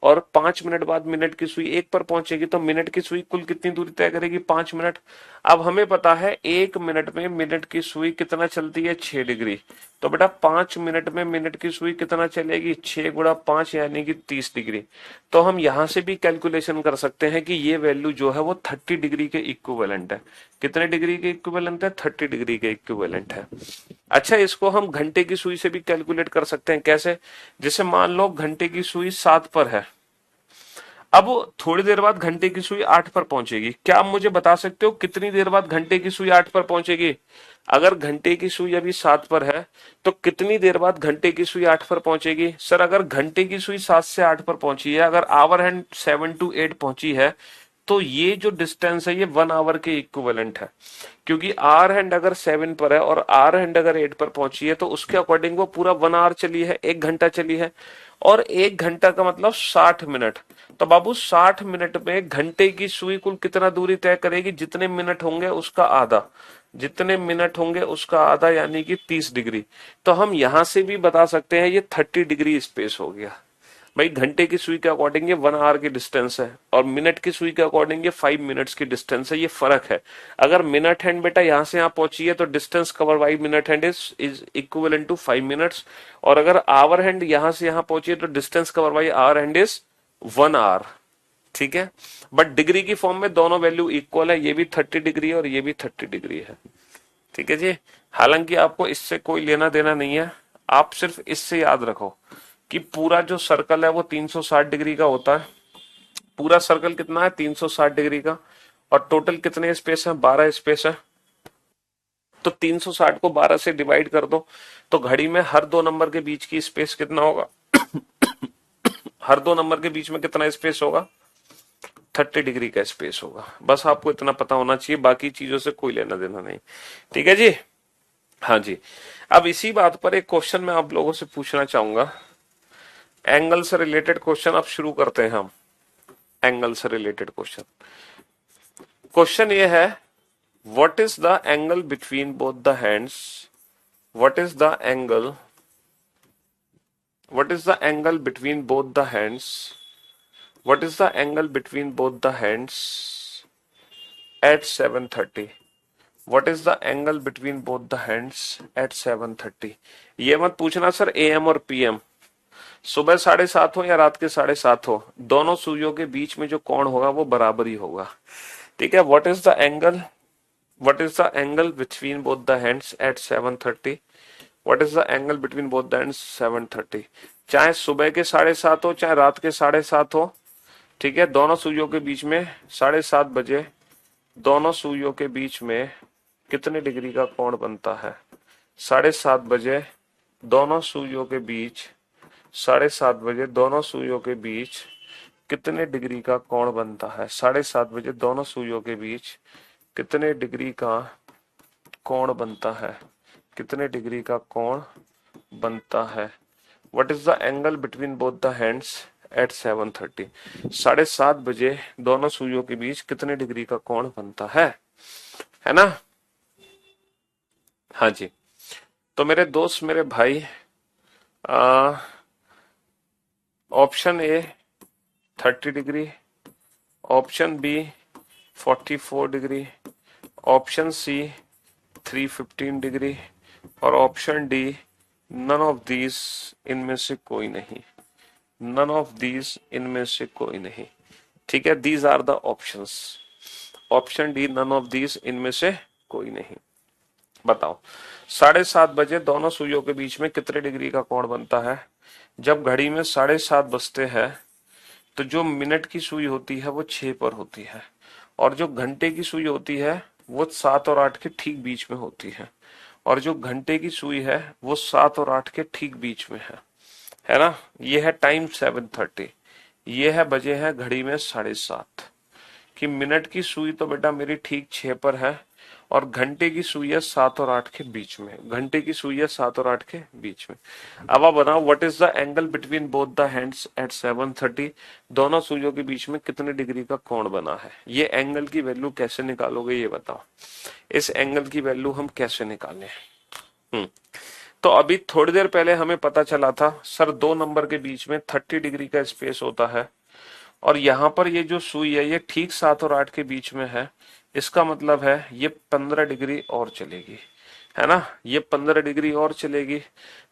और 5 मिनट बाद मिनट की सुई 1 पर पहुंचेगी तो मिनट की सुई कुल कितनी दूरी तय करेगी 5 मिनट। अब हमें पता है 1 मिनट में मिनट की सुई कितना चलती है 6 डिग्री, तो बेटा 5 मिनट में मिनट की सुई कितना चलेगी 6 गुणा 5 यानी कि 30 डिग्री। तो हम यहां से भी कैलकुलेशन कर सकते हैं कि ये वैल्यू जो है वो 30 डिग्री के इक्विवेलेंट है। कितने डिग्री के इक्विवेलेंट है 30 डिग्री के इक्विवेलेंट है। अच्छा इसको हम घंटे की सुई से भी कैलकुलेट कर सकते हैं, कैसे, जैसे मान लो घंटे की सुई 7 पर है, अब थोड़ी देर बाद घंटे की सुई 8 पर पहुंचेगी। क्या आप मुझे बता सकते हो कितनी देर बाद घंटे की सुई 8 पर पहुंचेगी। अगर घंटे की सुई अभी 7 पर है तो कितनी देर बाद घंटे की सुई 8 पर पहुंचेगी। सर अगर घंटे की सुई 7 से 8 पर पहुंची है, अगर आवर हैंड 7 to 8 पहुंची है, तो ये जो डिस्टेंस है ये 1 आवर के इक्विवेलेंट है, क्योंकि आर हैंड अगर 7 पर है और आर हैंड अगर 8 पर पहुंची है तो उसके अकॉर्डिंग वो पूरा 1 आवर चली है, 1 घंटा चली है, और 1 घंटा का मतलब 60 मिनट। तो बाबू 60 मिनट में घंटे की सुई कुल कितना दूरी तय करेगी, जितने मिनट होंगे उसका आधा, जितने मिनट होंगे उसका आधा यानी कि 30 डिग्री। तो हम यहां से भी बता सकते हैं ये 30 डिग्री स्पेस हो गया। भाई घंटे की सुई के अकॉर्डिंग ये 1 आवर की डिस्टेंस है और मिनट की सुई के अकॉर्डिंग ये 5 मिनट्स की डिस्टेंस है, ये फर्क है। अगर मिनट हैंड बेटा यहां से यहां पहुंची है तो distance cover by minute hand is equivalent to 5 minutes, और अगर आवर हैंड यहां से यहां पहुंची है तो distance cover by hour hand is 1 hour. ठीक है, बट डिग्री की फॉर्म में दोनों वैल्यू इक्वल है, ये भी 30 डिग्री है और ये भी 30 डिग्री है। ठीक है जी, हालांकि आपको इससे कोई लेना देना नहीं है, आप सिर्फ इससे याद रखो कि पूरा जो सर्कल है वो 360 डिग्री का होता है, पूरा सर्कल कितना है 360 डिग्री का, और टोटल कितने स्पेस है 12 स्पेस है। तो 360 को 12 से डिवाइड कर दो, तो घड़ी में हर दो नंबर के बीच की स्पेस कितना होगा, हर दो नंबर के बीच में कितना स्पेस होगा, 30 डिग्री का स्पेस होगा। बस आपको इतना पता होना चाहिए, बाकी चीजों से कोई लेना देना नहीं। ठीक है जी। हाँ जी। अब इसी बात पर एक क्वेश्चन मैं आप लोगों से पूछना चाहूंगा, एंगल से रिलेटेड क्वेश्चन अब शुरू करते हैं हम। एंगल से रिलेटेड क्वेश्चन, क्वेश्चन ये है, what is the angle between both the hands, what is the angle, what is the angle between both the hands, what is the angle between both the hands at 7:30, what is the angle between both the hands at 7:30। ये मत पूछना sir am और PM, सुबह 7:30 हो या रात के 7:30 हो, दोनों सुइयों के बीच में जो कोण होगा वो बराबर ही होगा। ठीक है, what is the angle, what is the angle between both the hands at 7:30, what is the angle between both the hands 7:30। चाहे सुबह के 7:30 हो चाहे रात के 7:30 हो, ठीक है, दोनों सुइयों के बीच में 7:30 बजे दोनों सुइयों के बीच में कितने डिग्री का कोण बनता है। 7:30 बजे दोनों सुइयों के बीच, 7:30 बजे दोनों सुइयों के बीच कितने डिग्री का कोण बनता है। 7:30 बजे दोनों सुइयों के बीच कितने डिग्री का कोण बनता है, कितने डिग्री का कोण बनता है। What is the angle between both the hands eight 7:30, 7:30 बजे दोनों सुइयों के बीच कितने डिग्री का कोण बनता है ना। हाँ जी। तो मेरे दोस्त मेरे भाई, option A 30 degree, option B 44 degree, option C 315 degree, और option D none of these, इनमें से कोई नहीं, नन ऑफ दीज, इनमें से कोई नहीं। ठीक है, these are the options, option D none of these, इनमें से कोई नहीं। बताओ 7:30 बजे दोनों सुइयों के बीच में कितने डिग्री का कोण बनता है। जब घड़ी में 7:30 बजते हैं तो जो मिनट की सुई होती है वो 6 पर होती है, और जो घंटे की सुई होती है वो 7 और 8 के ठीक बीच में होती है, और जो घंटे की सुई है वो 7 और 8 के ठीक बीच में है ना। ये है टाइम 7:30, ये है बजे हैं घड़ी में 7:30, कि मिनट की सुई तो बेटा मेरी ठीक 6 पर है, और घंटे की सुई है 7 और 8 के बीच में, घंटे की सुई है 7 और 8 के बीच में। अब आप बताओ what is the angle between both the hands eight 7:30, दोनों सुइयों के बीच में कितने डिग्री का कोण बना है। ये एंगल की वैल्यू कैसे निकालोगे ये बताओ, इस एंगल की वैल्यू हम कैसे निकालें। तो अभी थोड़ी देर पहले हमें पता चला था सर दो नंबर के बीच में 30 डिग्री का स्पेस होता है, और यहां पर ये जो सुई है ये ठीक 7 और 8 के बीच में है, इसका मतलब है ये 15 डिग्री और चलेगी, है ना, ये 15 डिग्री और चलेगी।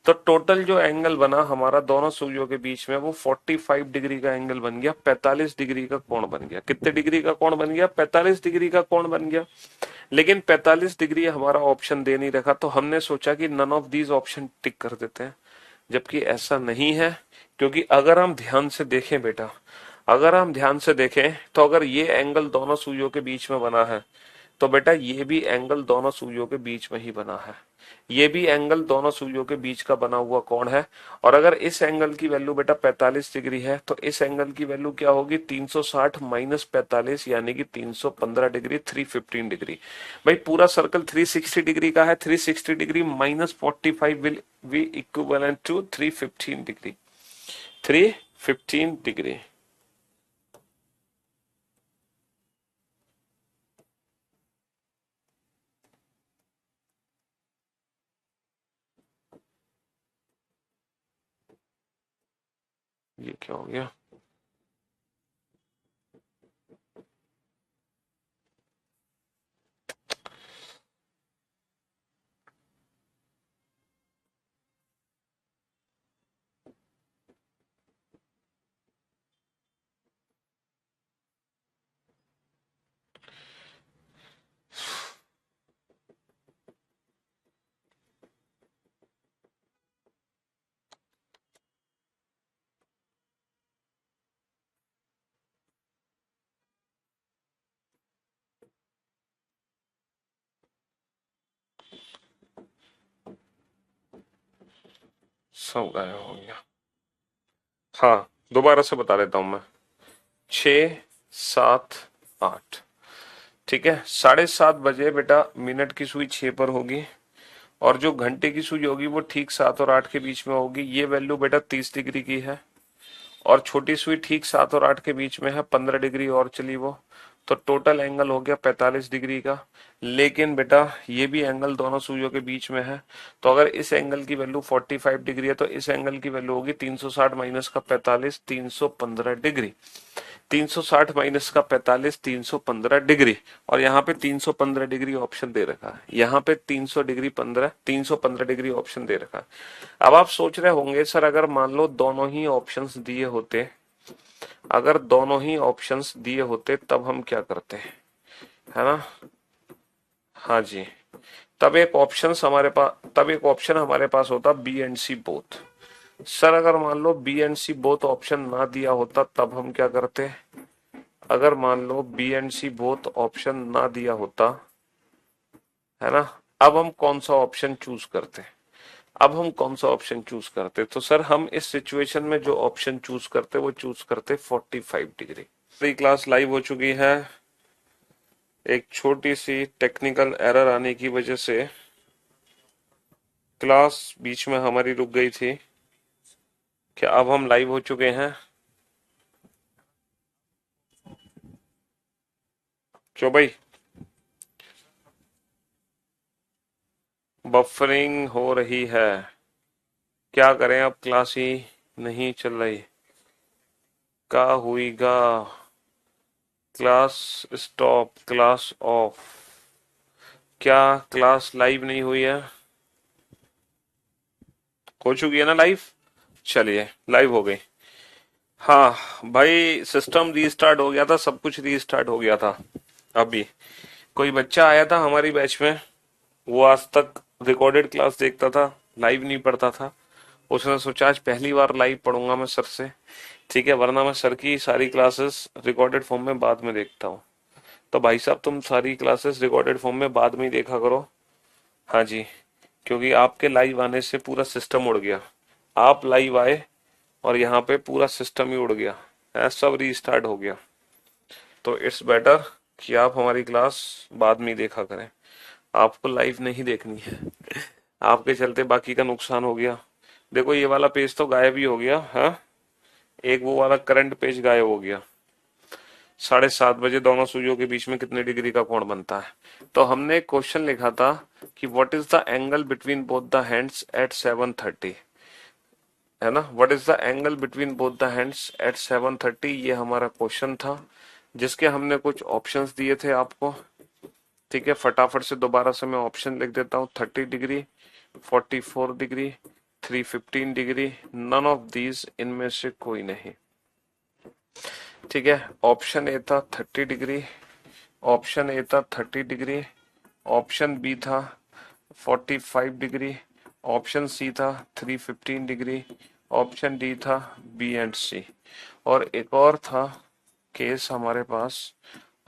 तो टोटल जो एंगल बना हमारा दोनों सुइयों के बीच में वो 45 डिग्री का एंगल बन गया, 45 डिग्री का कोण बन गया। कितने डिग्री का कोण बन गया, 45 डिग्री का कोण बन गया। लेकिन 45 डिग्री हमारा ऑप्शन दे नहीं रखा, तो हमने सोचा कि none of these option tick कर देते हैं, जबकि ऐसा नहीं है। क्योंकि अगर हम ध्यान से देखें बेटा, अगर हम ध्यान से देखें तो अगर ये एंगल दोनों सुइयों के बीच में बना है तो बेटा ये भी एंगल दोनों सुइयों के बीच में ही बना है, ये भी एंगल दोनों सुइयों के बीच का बना हुआ कोण है। और अगर इस एंगल की वैल्यू बेटा 45 डिग्री है तो इस एंगल की वैल्यू क्या होगी, 360 माइनस 45 यानी कि 315 डिग्री, 315 डिग्री। भाई पूरा सर्कल 360 डिग्री का है, 360 degree minus 45 will be equivalent to 315 degree, 315 degree. ये क्या हो गया, सब गायब हो गया। हाँ, दोबारा से बता देता हूं मैं। 6, 7, 8। ठीक है, 7:30 बजे बेटा मिनट की सुई 6 पर होगी, और जो घंटे की सुई होगी वो ठीक 7 और 8 के बीच में होगी। ये वैल्यू बेटा 30 डिग्री की है, और छोटी सुई ठीक 7 और 8 के बीच में है, 15 डिग्री और चली वो, तो टोटल एंगल हो गया 45 डिग्री का। लेकिन बेटा ये भी एंगल दोनों सुइयों के बीच में है, तो अगर इस एंगल की वैल्यू 45 डिग्री है तो इस एंगल की वैल्यू होगी 360 माइनस का 45, 315 डिग्री। 360 माइनस का 45, 315 डिग्री। और यहाँ पे 315 डिग्री ऑप्शन दे रखा है, यहाँ पे 315 डिग्री ऑप्शन दे रखा है। अब आप सोच रहे होंगे सर अगर मान लो दोनों ही ऑप्शंस दिए होते, अगर दोनों ही ऑप्शंस दिए होते तब हम क्या करते हैं, है ना। हाँ जी, तब एक ऑप्शन हमारे पास होता B and C both. Sir अगर मान लो B and C both option ना दिया होता तब हम क्या करते। अगर मान लो B and C both option ना दिया होता, है ना, अब हम कौन सा ऑप्शन चूज करते। अब हम कौन सा ऑप्शन चूज करते, तो सर हम इस सिचुएशन में जो ऑप्शन चूज करते वो चूज करते 45 डिग्री। फ्री क्लास लाइव हो चुकी है, एक छोटी सी टेक्निकल एरर आने की वजह से क्लास बीच में हमारी रुक गई थी। क्या अब हम लाइव हो चुके हैं? क्यों भाई, बफरिंग हो रही है, क्या करें अब, क्लास ही नहीं चल रही, क्या हुईगा, क्लास स्टॉप, क्लास ऑफ, क्या क्लास लाइव नहीं हुई है? हो चुकी है ना लाइव, चलिए लाइव हो गई। हाँ भाई, सिस्टम रीस्टार्ट हो गया था, सब कुछ रीस्टार्ट हो गया था। अभी कोई बच्चा आया था हमारी बैच में, वो आज तक रिकॉर्डेड क्लास देखता था, लाइव नहीं पढ़ता था। उसने सोचा आज पहली बार लाइव पढ़ूंगा मैं सर से, ठीक है, वरना मैं सर की सारी क्लासेस रिकॉर्डेड फॉर्म में बाद में देखता हूँ। तो भाई साहब तुम सारी क्लासेस रिकॉर्डेड फॉर्म में बाद में ही देखा करो। हाँ जी, क्योंकि आपके लाइव आने से पूरा सिस्टम उड़ गया। आप लाइव आए और यहाँ पे पूरा सिस्टम ही उड़ गया है, सब रीस्टार्ट हो गया। तो इट्स बेटर कि आप हमारी क्लास बाद में ही देखा करें, आपको लाइव नहीं देखनी है। आपके चलते बाकी का नुकसान हो गया। देखो ये वाला पेज तो गायब ही हो गया, हाँ, एक वो वाला करंट पेज गायब हो गया। 7:30 बजे दोनों सुइयों के बीच में कितने डिग्री का कोण बनता है। तो हमने एक क्वेश्चन लिखा था कि what is the angle between both the hands eight 7:30, है ना, what is the angle between both the hands eight 7:30, ये हमारा क्वेश्चन था, जिसके हमने कुछ ऑप्शंस दिए थे आपको। ठीक है, फटाफट से दोबारा से मैं ऑप्शन लिख देता हूँ। 30 degree, 44 degree, 315 degree, none of these, इनमें से कोई नहीं। ठीक है, ऑप्शन ए था 30 डिग्री, ऑप्शन ए था 30 डिग्री, ऑप्शन बी था 45 डिग्री, ऑप्शन सी था 315 डिग्री, ऑप्शन डी था बी एंड सी, और एक और था केस हमारे पास।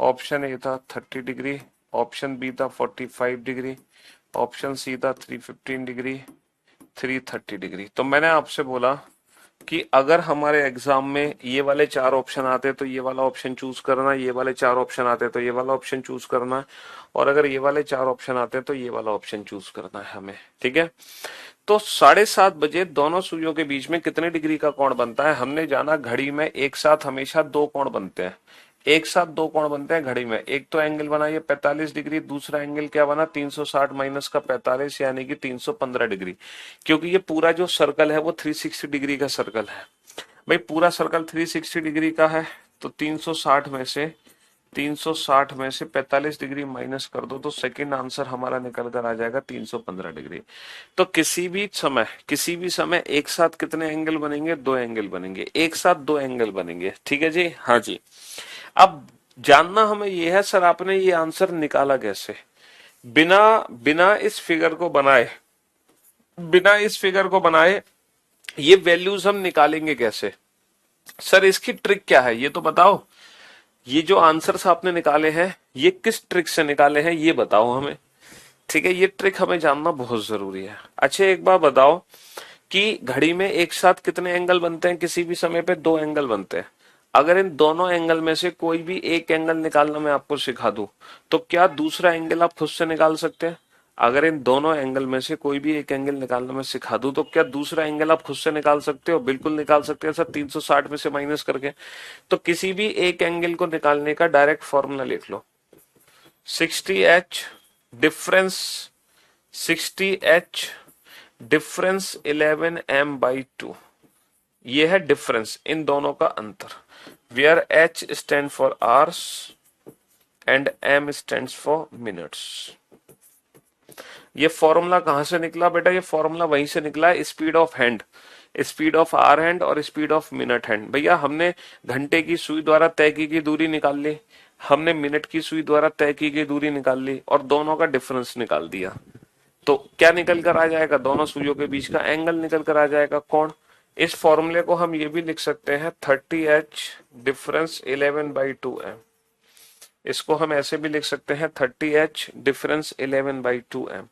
ऑप्शन ए था 30 डिग्री, ऑप्शन बी था 45 डिग्री, ऑप्शन सी था 315 डिग्री, 330 डिग्री। तो मैंने आपसे बोला कि अगर हमारे एग्जाम में ये वाले 4 ऑप्शन आते तो ये वाला ऑप्शन चूज करना, ये वाले 4 ऑप्शन आते तो ये वाला ऑप्शन चूज करना, और अगर ये वाले 4 ऑप्शन आते तो ये वाला ऑप्शन चूज करना है हमें। ठीक है, तो 7:30 बजे दोनों सुइयों के बीच में कितने डिग्री का कोण बनता है, हमने जाना घड़ी में एक साथ हमेशा 2 कोण बनते हैं। एक साथ 2 कोण बनते हैं घड़ी में, एक तो एंगल बना ये 45 डिग्री, दूसरा एंगल क्या बना 360 माइनस का 45 यानी कि 315 डिग्री। क्योंकि ये पूरा जो सर्कल है वो 360 डिग्री का सर्कल है। भाई पूरा सर्कल 360 डिग्री का है, तो 360 में से 45 डिग्री माइनस कर दो तो सेकंड आंसर हमारा निकल कर आ जाएगा 315 डिग्री। तो किसी भी समय एक साथ कितने एंगल बनेंगे, 2 एंगल बनेंगे, एक साथ 2 एंगल बनेंगे। ठीक है जी, हाँ जी। अब जानना हमें ये है सर आपने ये आंसर निकाला कैसे, बिना बिना इस फिगर को बनाए, ये वैल्यूज हम निकालेंगे कैसे। सर इसकी ट्रिक क्या है ये तो बताओ, ये जो आंसर्स आपने निकाले हैं ये किस ट्रिक से निकाले हैं ये बताओ हमें। ठीक है, ये ट्रिक हमें जानना बहुत जरूरी है। अच्छा एक बार बताओ कि घड़ी में एक साथ कितने एंगल बनते हैं, किसी भी समय पे 2 एंगल बनते हैं। अगर इन दोनों एंगल में से कोई भी एक एंगल निकालना मैं आपको सिखा दूं, तो क्या दूसरा एंगल आप खुद से निकाल सकते हैं? अगर इन दोनों एंगल में से कोई भी एक एंगल निकालना मैं सिखा दूं, तो क्या दूसरा एंगल आप खुद से निकाल सकते हो? बिल्कुल निकाल सकते हैं सर, 360 में से माइनस करके। तो किसी भी एक एंगल को निकालने का डायरेक्ट फॉर्मूला लिख लो, 60h difference 60h difference 11m/2। ये है डिफरेंस, इन दोनों का अंतर। Where h stand for hours and m stands for minutes. ये फॉर्मूला कहां से निकला बेटा? ये फॉर्मूला वहीं से निकला है, speed of hand, speed of hour hand और स्पीड ऑफ मिनट हैंड। भैया हमने घंटे की सुई द्वारा तय की गई दूरी निकाल ली, हमने मिनट की सुई द्वारा तय की गई दूरी निकाल ली और दोनों का डिफरेंस निकाल दिया। तो क्या निकल कर आ जाएगा? दोनों सुइयों के बीच का एंगल निकल कर आ जाएगा। कौन? इस फॉर्मूले को हम ये भी लिख सकते हैं 30h डिफरेंस 11/2m। इसको हम ऐसे भी लिख सकते हैं 30h डिफरेंस 11/2m।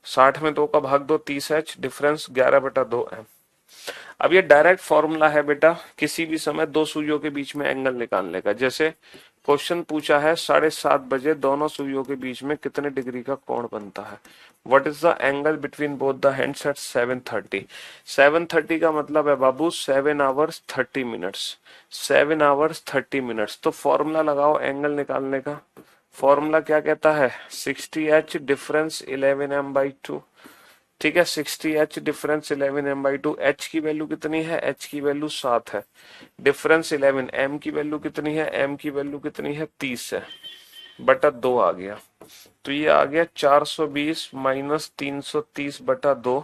60 में 2 का भाग दो, 30h डिफरेंस 11/2m। अब ये डायरेक्ट फॉर्मूला है बेटा किसी भी समय दो सुइयों के बीच में एंगल निकालने का। जैसे क्वेश्चन पूछा है 7:30 बजे दोनों सुइयों के बीच में कितने डिग्री का कोण बनता है? What is the angle between both the hands eight 7:30? 7:30 का मतलब है बाबू 7 आवर्स 30 मिनट्स, 7 आवर्स 30 मिनट्स। तो फॉर्मूला लगाओ एंगल निकालने का। फॉर्मूला क्या कहता है? 60h difference 11m/2। ठीक है, 60h डिफरेंस 11m/2। h की वैल्यू कितनी है? h की वैल्यू 7 है, डिफरेंस 11। m की वैल्यू कितनी है? m की वैल्यू कितनी है? 30 है, बटा 2 आ गया। तो ये आ गया 420 माइनस 330/2।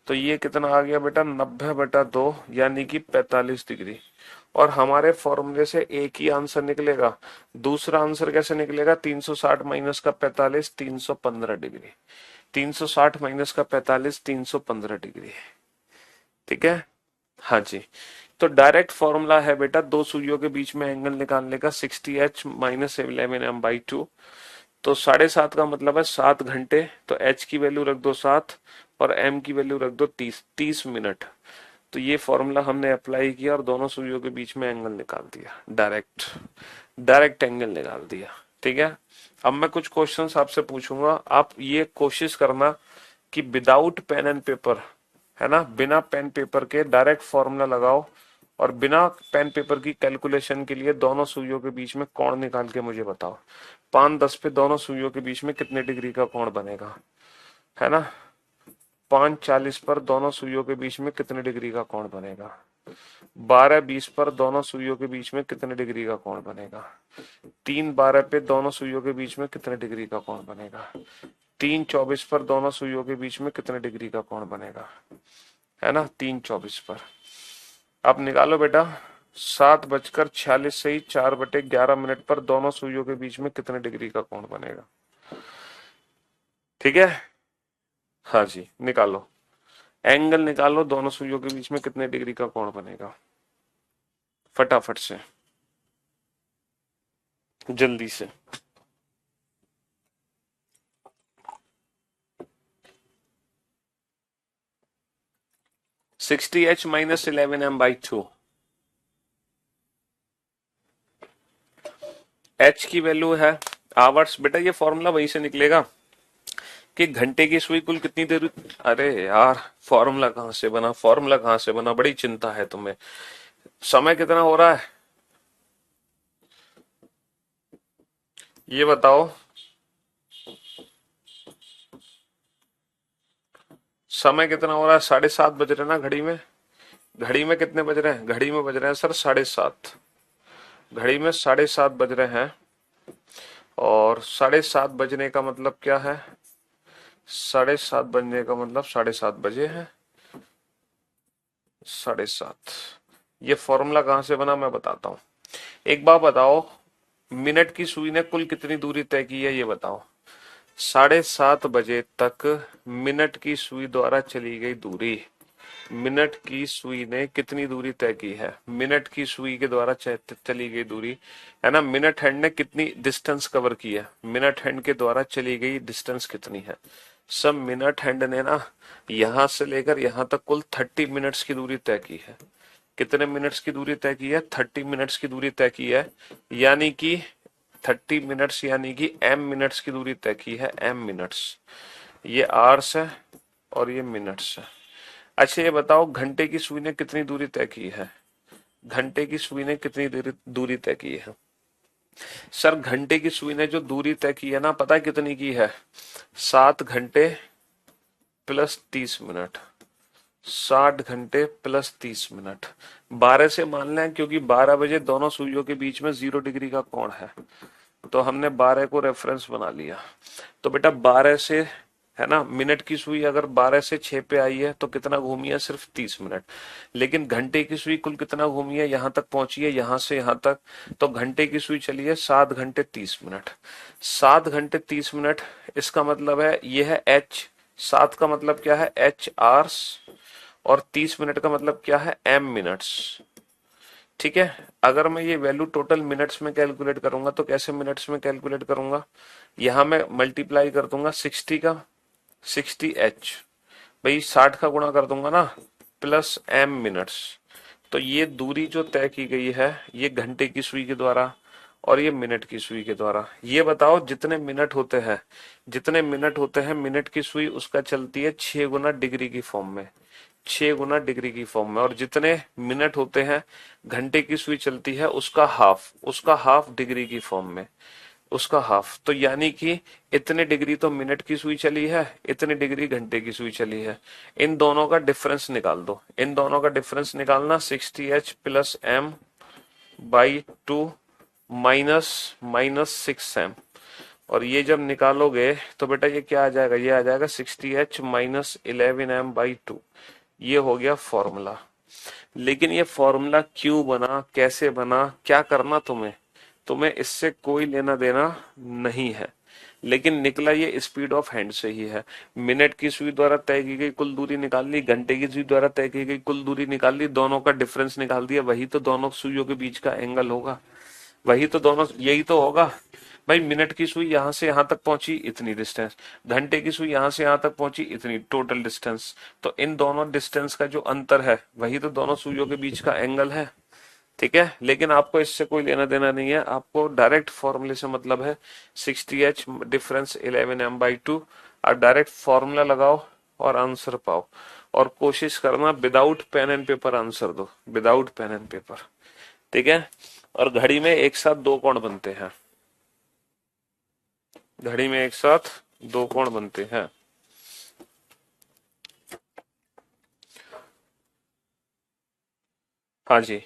तो ये कितना आ गया बेटा? 90/2 यानी कि 45 डिग्री। और हमारे फॉर्मूले से एक ही आंसर निकलेगा, दूसरा आंसर कैसे निकलेगा? 360 माइनस का 45 315 डिग्री। 360 माइनस का 45 315 डिग्री। ठीक है, हाँ जी। तो डायरेक्ट फॉर्मूला है बेटा दो सुइयों के बीच में एंगल निकालने का 60h माइनस 11m/2। तो 7:30 का मतलब है 7 घंटे। तो h की वैल्यू रख दो 7 और m की वैल्यू रख दो 30 मिनट। तो ये फॉर्मूला हमने अप्लाई किया और दोनों सुइयों के बीच में एंगल निकाल दिया, डायरेक्ट एंगल निकाल दिया। ठीक है, अब मैं कुछ क्वेश्चंस आपसे पूछूंगा, आप ये कोशिश करना कि विदाउट पेन एंड पेपर, है ना, बिना पेन पेपर के डायरेक्ट फॉर्मूला लगाओ और बिना पेन पेपर की कैलकुलेशन के लिए दोनों सुइयों के बीच में कोण निकाल के मुझे बताओ। 5:10 पे दोनों सुइयों के बीच में कितने डिग्री का कोण बनेगा, है ना? 5:40 पर दोनों सुइयों के बीच में कितने डिग्री का कोण बनेगा? 12:20 पर दोनों सुइयों के बीच में कितने डिग्री का कोण बनेगा? 3:12 पे दोनों सुइयों के बीच में कितने डिग्री का कोण बनेगा? 3:24 पर दोनों सुइयों के बीच में कितने डिग्री का कोण बनेगा, है ना? 3:24 पर। अब निकालो बेटा, 7:46 से ही 4/11 पर दोनों सुइयों के बीच में कितने डिग्री का कोण बनेगा? ठीक है, हाँ जी, निकालो एंगल निकालो, दोनों सुइयों के बीच में कितने डिग्री का कोण बनेगा, फटाफट से, जल्दी से। (60h minus 11m/2) h की वैल्यू है आवर्स। बेटा ये फॉर्मूला वहीं से निकलेगा कि घंटे की सुई कुल कितनी देर। अरे यार, फॉर्मूला कहां से बना, फॉर्मूला कहां से बना, बड़ी चिंता है तुम्हें। समय कितना हो रहा है ये बताओ? समय कितना हो रहा है? 7:30 बज रहे ना घड़ी में। घड़ी में कितने बज रहे हैं? घड़ी में बज रहे हैं सर 7:30। घड़ी में 7:30 बज रहे हैं और 7:30 बजने का मतलब क्या है? 7:30 बजने का मतलब 7:30 बजे है। 7:30। ये फॉर्मूला कहां से बना मैं बताता हूं। एक बात बताओ, मिनट की सुई ने कुल कितनी दूरी तय की है ये बताओ? 7:30 बजे तक मिनट की सुई द्वारा चली गई दूरी, मिनट की सुई ने कितनी दूरी तय की है? मिनट की सुई के द्वारा चली गई दूरी, है ना? मिनट हैंड ने कितनी डिस्टेंस कवर की है? मिनट हैंड के द्वारा चली गई डिस्टेंस कितनी है? सब मिनट हैंड ने ना यहां से लेकर यहां तक कुल 30 मिनट्स की दूरी तय की है। कितने मिनट्स की दूरी तय की है? 30 मिनट्स की दूरी तय की है। यानी कि 30 मिनट्स यानी कि एम मिनट्स की दूरी तय की है, एम मिनट्स। ये आवर्स है और ये मिनट्स है। अच्छा ये बताओ घंटे की सुई ने कितनी दूरी तय की है? घंटे की सुई ने कितनी दूरी तय की है? सर घंटे की सुई ने जो दूरी तय की है ना, पता है कितनी की है? 7 घंटे प्लस 30 मिनट। 60 घंटे प्लस 30 मिनट। 12 से मान लें, क्योंकि 12 बजे दोनों सुइयों के बीच में 0 डिग्री का कोण है, तो हमने 12 को रेफरेंस बना लिया। तो बेटा 12 से, है ना, मिनट की सुई अगर 12 से 6 पे आई है तो कितना घूमी है? सिर्फ 30 मिनट। लेकिन घंटे की सुई कुल कितना घूमी है? यहां तक पहुंची है, यहां से यहां तक। तो घंटे की सुई चली है 7 घंटे 30 मिनट। 7 घंटे 30 मिनट, इसका मतलब है ये है एच। 7 का मतलब क्या है? H hours. और 30 मिनट का मतलब क्या है? M minutes. ठीक है। अगर मैं ये वैल्यू टोटल मिनट्स में कैलकुलेट करूंगा तो कैसे मिनट्स में कैलकुलेट करूंगा? यहां मैं मल्टीप्लाई कर दूंगा 60 का, 60 एच, भाई 60 का गुणा कर दूंगा ना, प्लस एम मिनट्स। तो ये दूरी जो तय की गई है ये घंटे की सुई के द्वारा और ये मिनट की सुई के द्वारा। ये बताओ जितने मिनट होते हैं, जितने मिनट होते हैं मिनट की सुई उसका चलती है 6 गुना डिग्री की फॉर्म में। 6 गुना डिग्री की फॉर्म में। और जितने मिनट होते हैं घंटे की सुई चलती है उसका हाफ, उसका हाफ डिग्री की फॉर्म में, उसका हाफ। तो यानी कि इतने डिग्री तो मिनट की सुई चली है, इतने डिग्री घंटे की सुई चली है। इन दोनों का डिफरेंस निकाल दो। इन दोनों का डिफरेंस निकालना 60 h plus m by 2 minus minus 6 m. और ये जब निकालोगे तो बेटा ये क्या आ जाएगा? ये आ जाएगा 60 एच माइनस 11m/2। ये हो गया फॉर्मूला। लेकिन ये फॉर्मूला क्यों बना, कैसे बना, क्या करना तुम्हें, तुम्हें इससे कोई लेना देना नहीं है। लेकिन निकला ये स्पीड ऑफ हैंड से ही है। मिनट की सुई द्वारा तय की गई कुल दूरी निकाल ली, घंटे की सुई द्वारा तय की गई कुल दूरी निकाल ली, दोनों का डिफरेंस निकाल दिया। वही तो दोनों सुइयों के बीच का एंगल होगा, वही तो दोनों, यही तो होगा। भाई मिनट की सुई यहां से यहां तक पहुंची, इतनी डिस्टेंस। घंटे की सुई यहां से यहां तक पहुंची, इतनी टोटल डिस्टेंस। तो इन दोनों डिस्टेंस का जो अंतर है वही तो दोनों सुइयों के बीच का एंगल है। ठीक है। लेकिन आपको इससे कोई लेना देना नहीं है, आपको डायरेक्ट फॉर्मूले से मतलब है। 60 एच डिफरेंस 11m/2। आप डायरेक्ट फॉर्मूला लगाओ और आंसर पाओ। और कोशिश करना without pen and paper answer दो, विदाउट पेन एंड पेपर। ठीक है। और घड़ी में एक साथ दो कोण बनते हैं, घड़ी में एक साथ दो कोण बनते हैं। हाँ जी।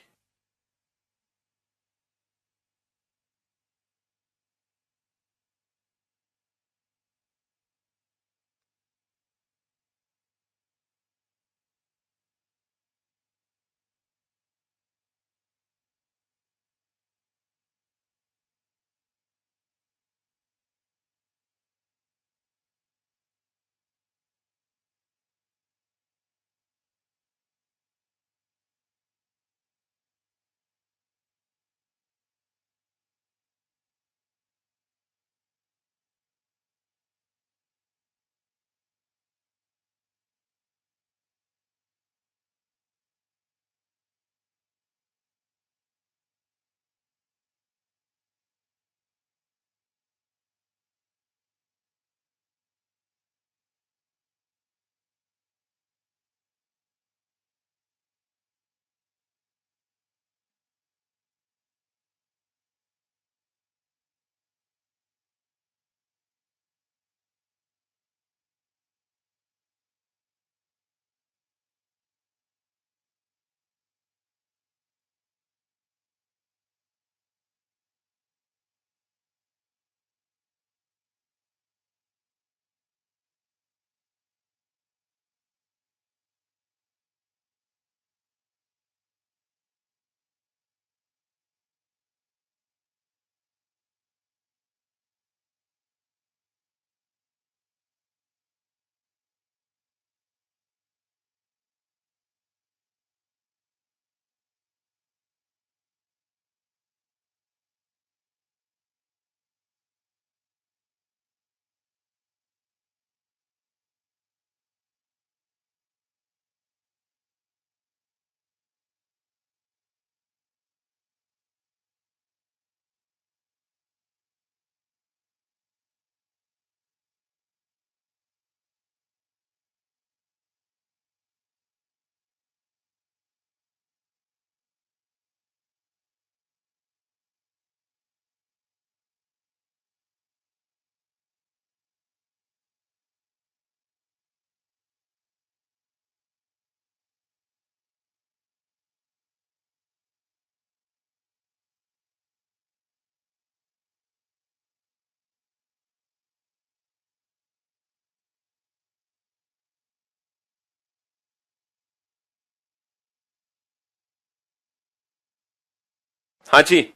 हाँ जी।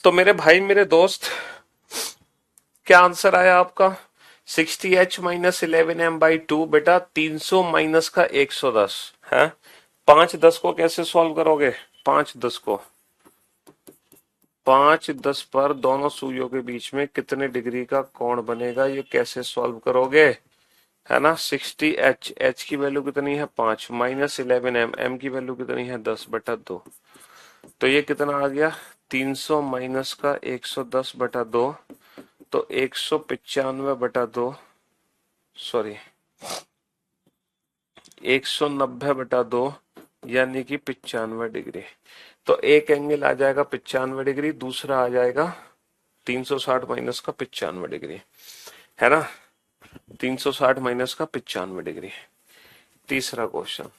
तो मेरे भाई मेरे दोस्त, क्या आंसर आया आपका? 60H माइनस 11M/2 बेटा 300 माइनस का 110 है। 5 10 को कैसे सॉल्व करोगे? 5 10 को, 5 10 पर दोनों सुइयों के बीच में कितने डिग्री का कोण बनेगा, ये कैसे सॉल्व करोगे? है ना, 60H, H की वैल्यू कितनी है 5, माइनस 11M, M की वैल्यू कितनी है 10/2। तो ये कितना आ गया? 300 माइनस का 110/2, तो 195/2, सॉरी 190/2, यानी कि 95 डिग्री। तो एक एंगल आ जाएगा 95 डिग्री, दूसरा आ जाएगा 360 माइनस का 95 डिग्री, है ना, 360 माइनस का 95 डिग्री। तीसरा क्वेश्चन,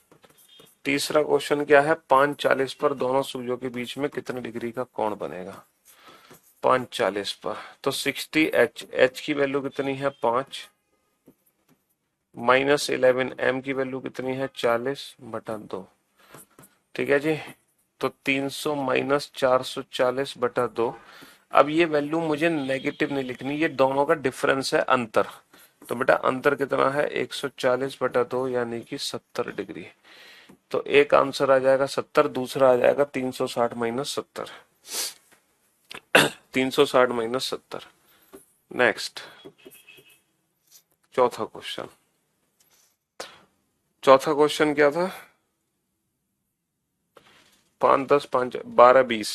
तीसरा क्वेश्चन क्या है? 5:40 पर दोनों सुइयों के बीच में कितने डिग्री का कोण बनेगा? 5:40 पर, तो 60H, H की वैल्यू कितनी है 5, माइनस 11M की वैल्यू कितनी है 40/2, ठीक है जी। तो 300 माइनस 440/2। अब ये वैल्यू मुझे नेगेटिव नहीं लिखनी, ये दोनों का डिफरेंस है, अंतर। तो बेटा अंतर कितना है? 140/2, यानी कि 70 डिग्री। तो एक आंसर आ जाएगा 70, दूसरा आ जाएगा 360 माइनस 70, 360 माइनस 70। नेक्स्ट, चौथा क्वेश्चन। चौथा क्वेश्चन क्या था? 5 10 5 12 20,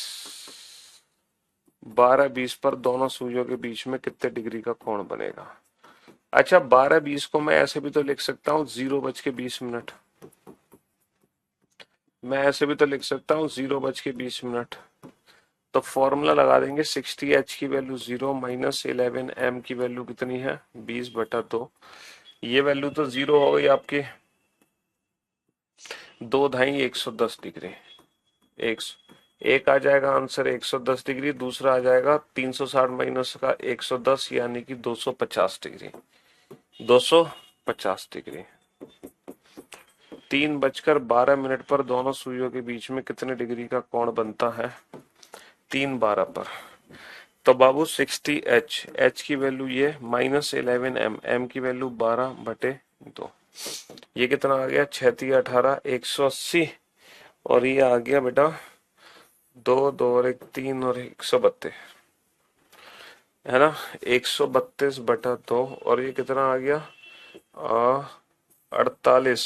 12 20 पर दोनों सुइयों के बीच में कितने डिग्री का कोण बनेगा? अच्छा, 12 20 को मैं ऐसे भी तो लिख सकता हूँ 0:20। मैं ऐसे भी तो लिख सकता हूँ 0:20। तो फॉर्मूला लगा देंगे, 60H की वैल्यू 0, माइनस 11M की वैल्यू कितनी है 20/2। ये वैल्यू तो 0 हो गई आपकी, 2 ढाई 110 डिग्री। एक एक आ जाएगा आंसर 110 डिग्री, दूसरा आ जाएगा 360 माइनस का 110, यानी कि 250 डिग्री, 250 डिग्री। 3:12 पर दोनों सुइयों के बीच में कितने डिग्री का कोण बनता है? 3:12 पर। तो बाबू 60H, H की वैल्यू ये, माइनस 11M, M की वैल्यू 12/2। ये कितना आ गया? 6×3 = 18, 180। और ये आ गया बेटा 2 2 और 1 3 और 132, है ना, 132/2। और ये कितना आ गया? 48,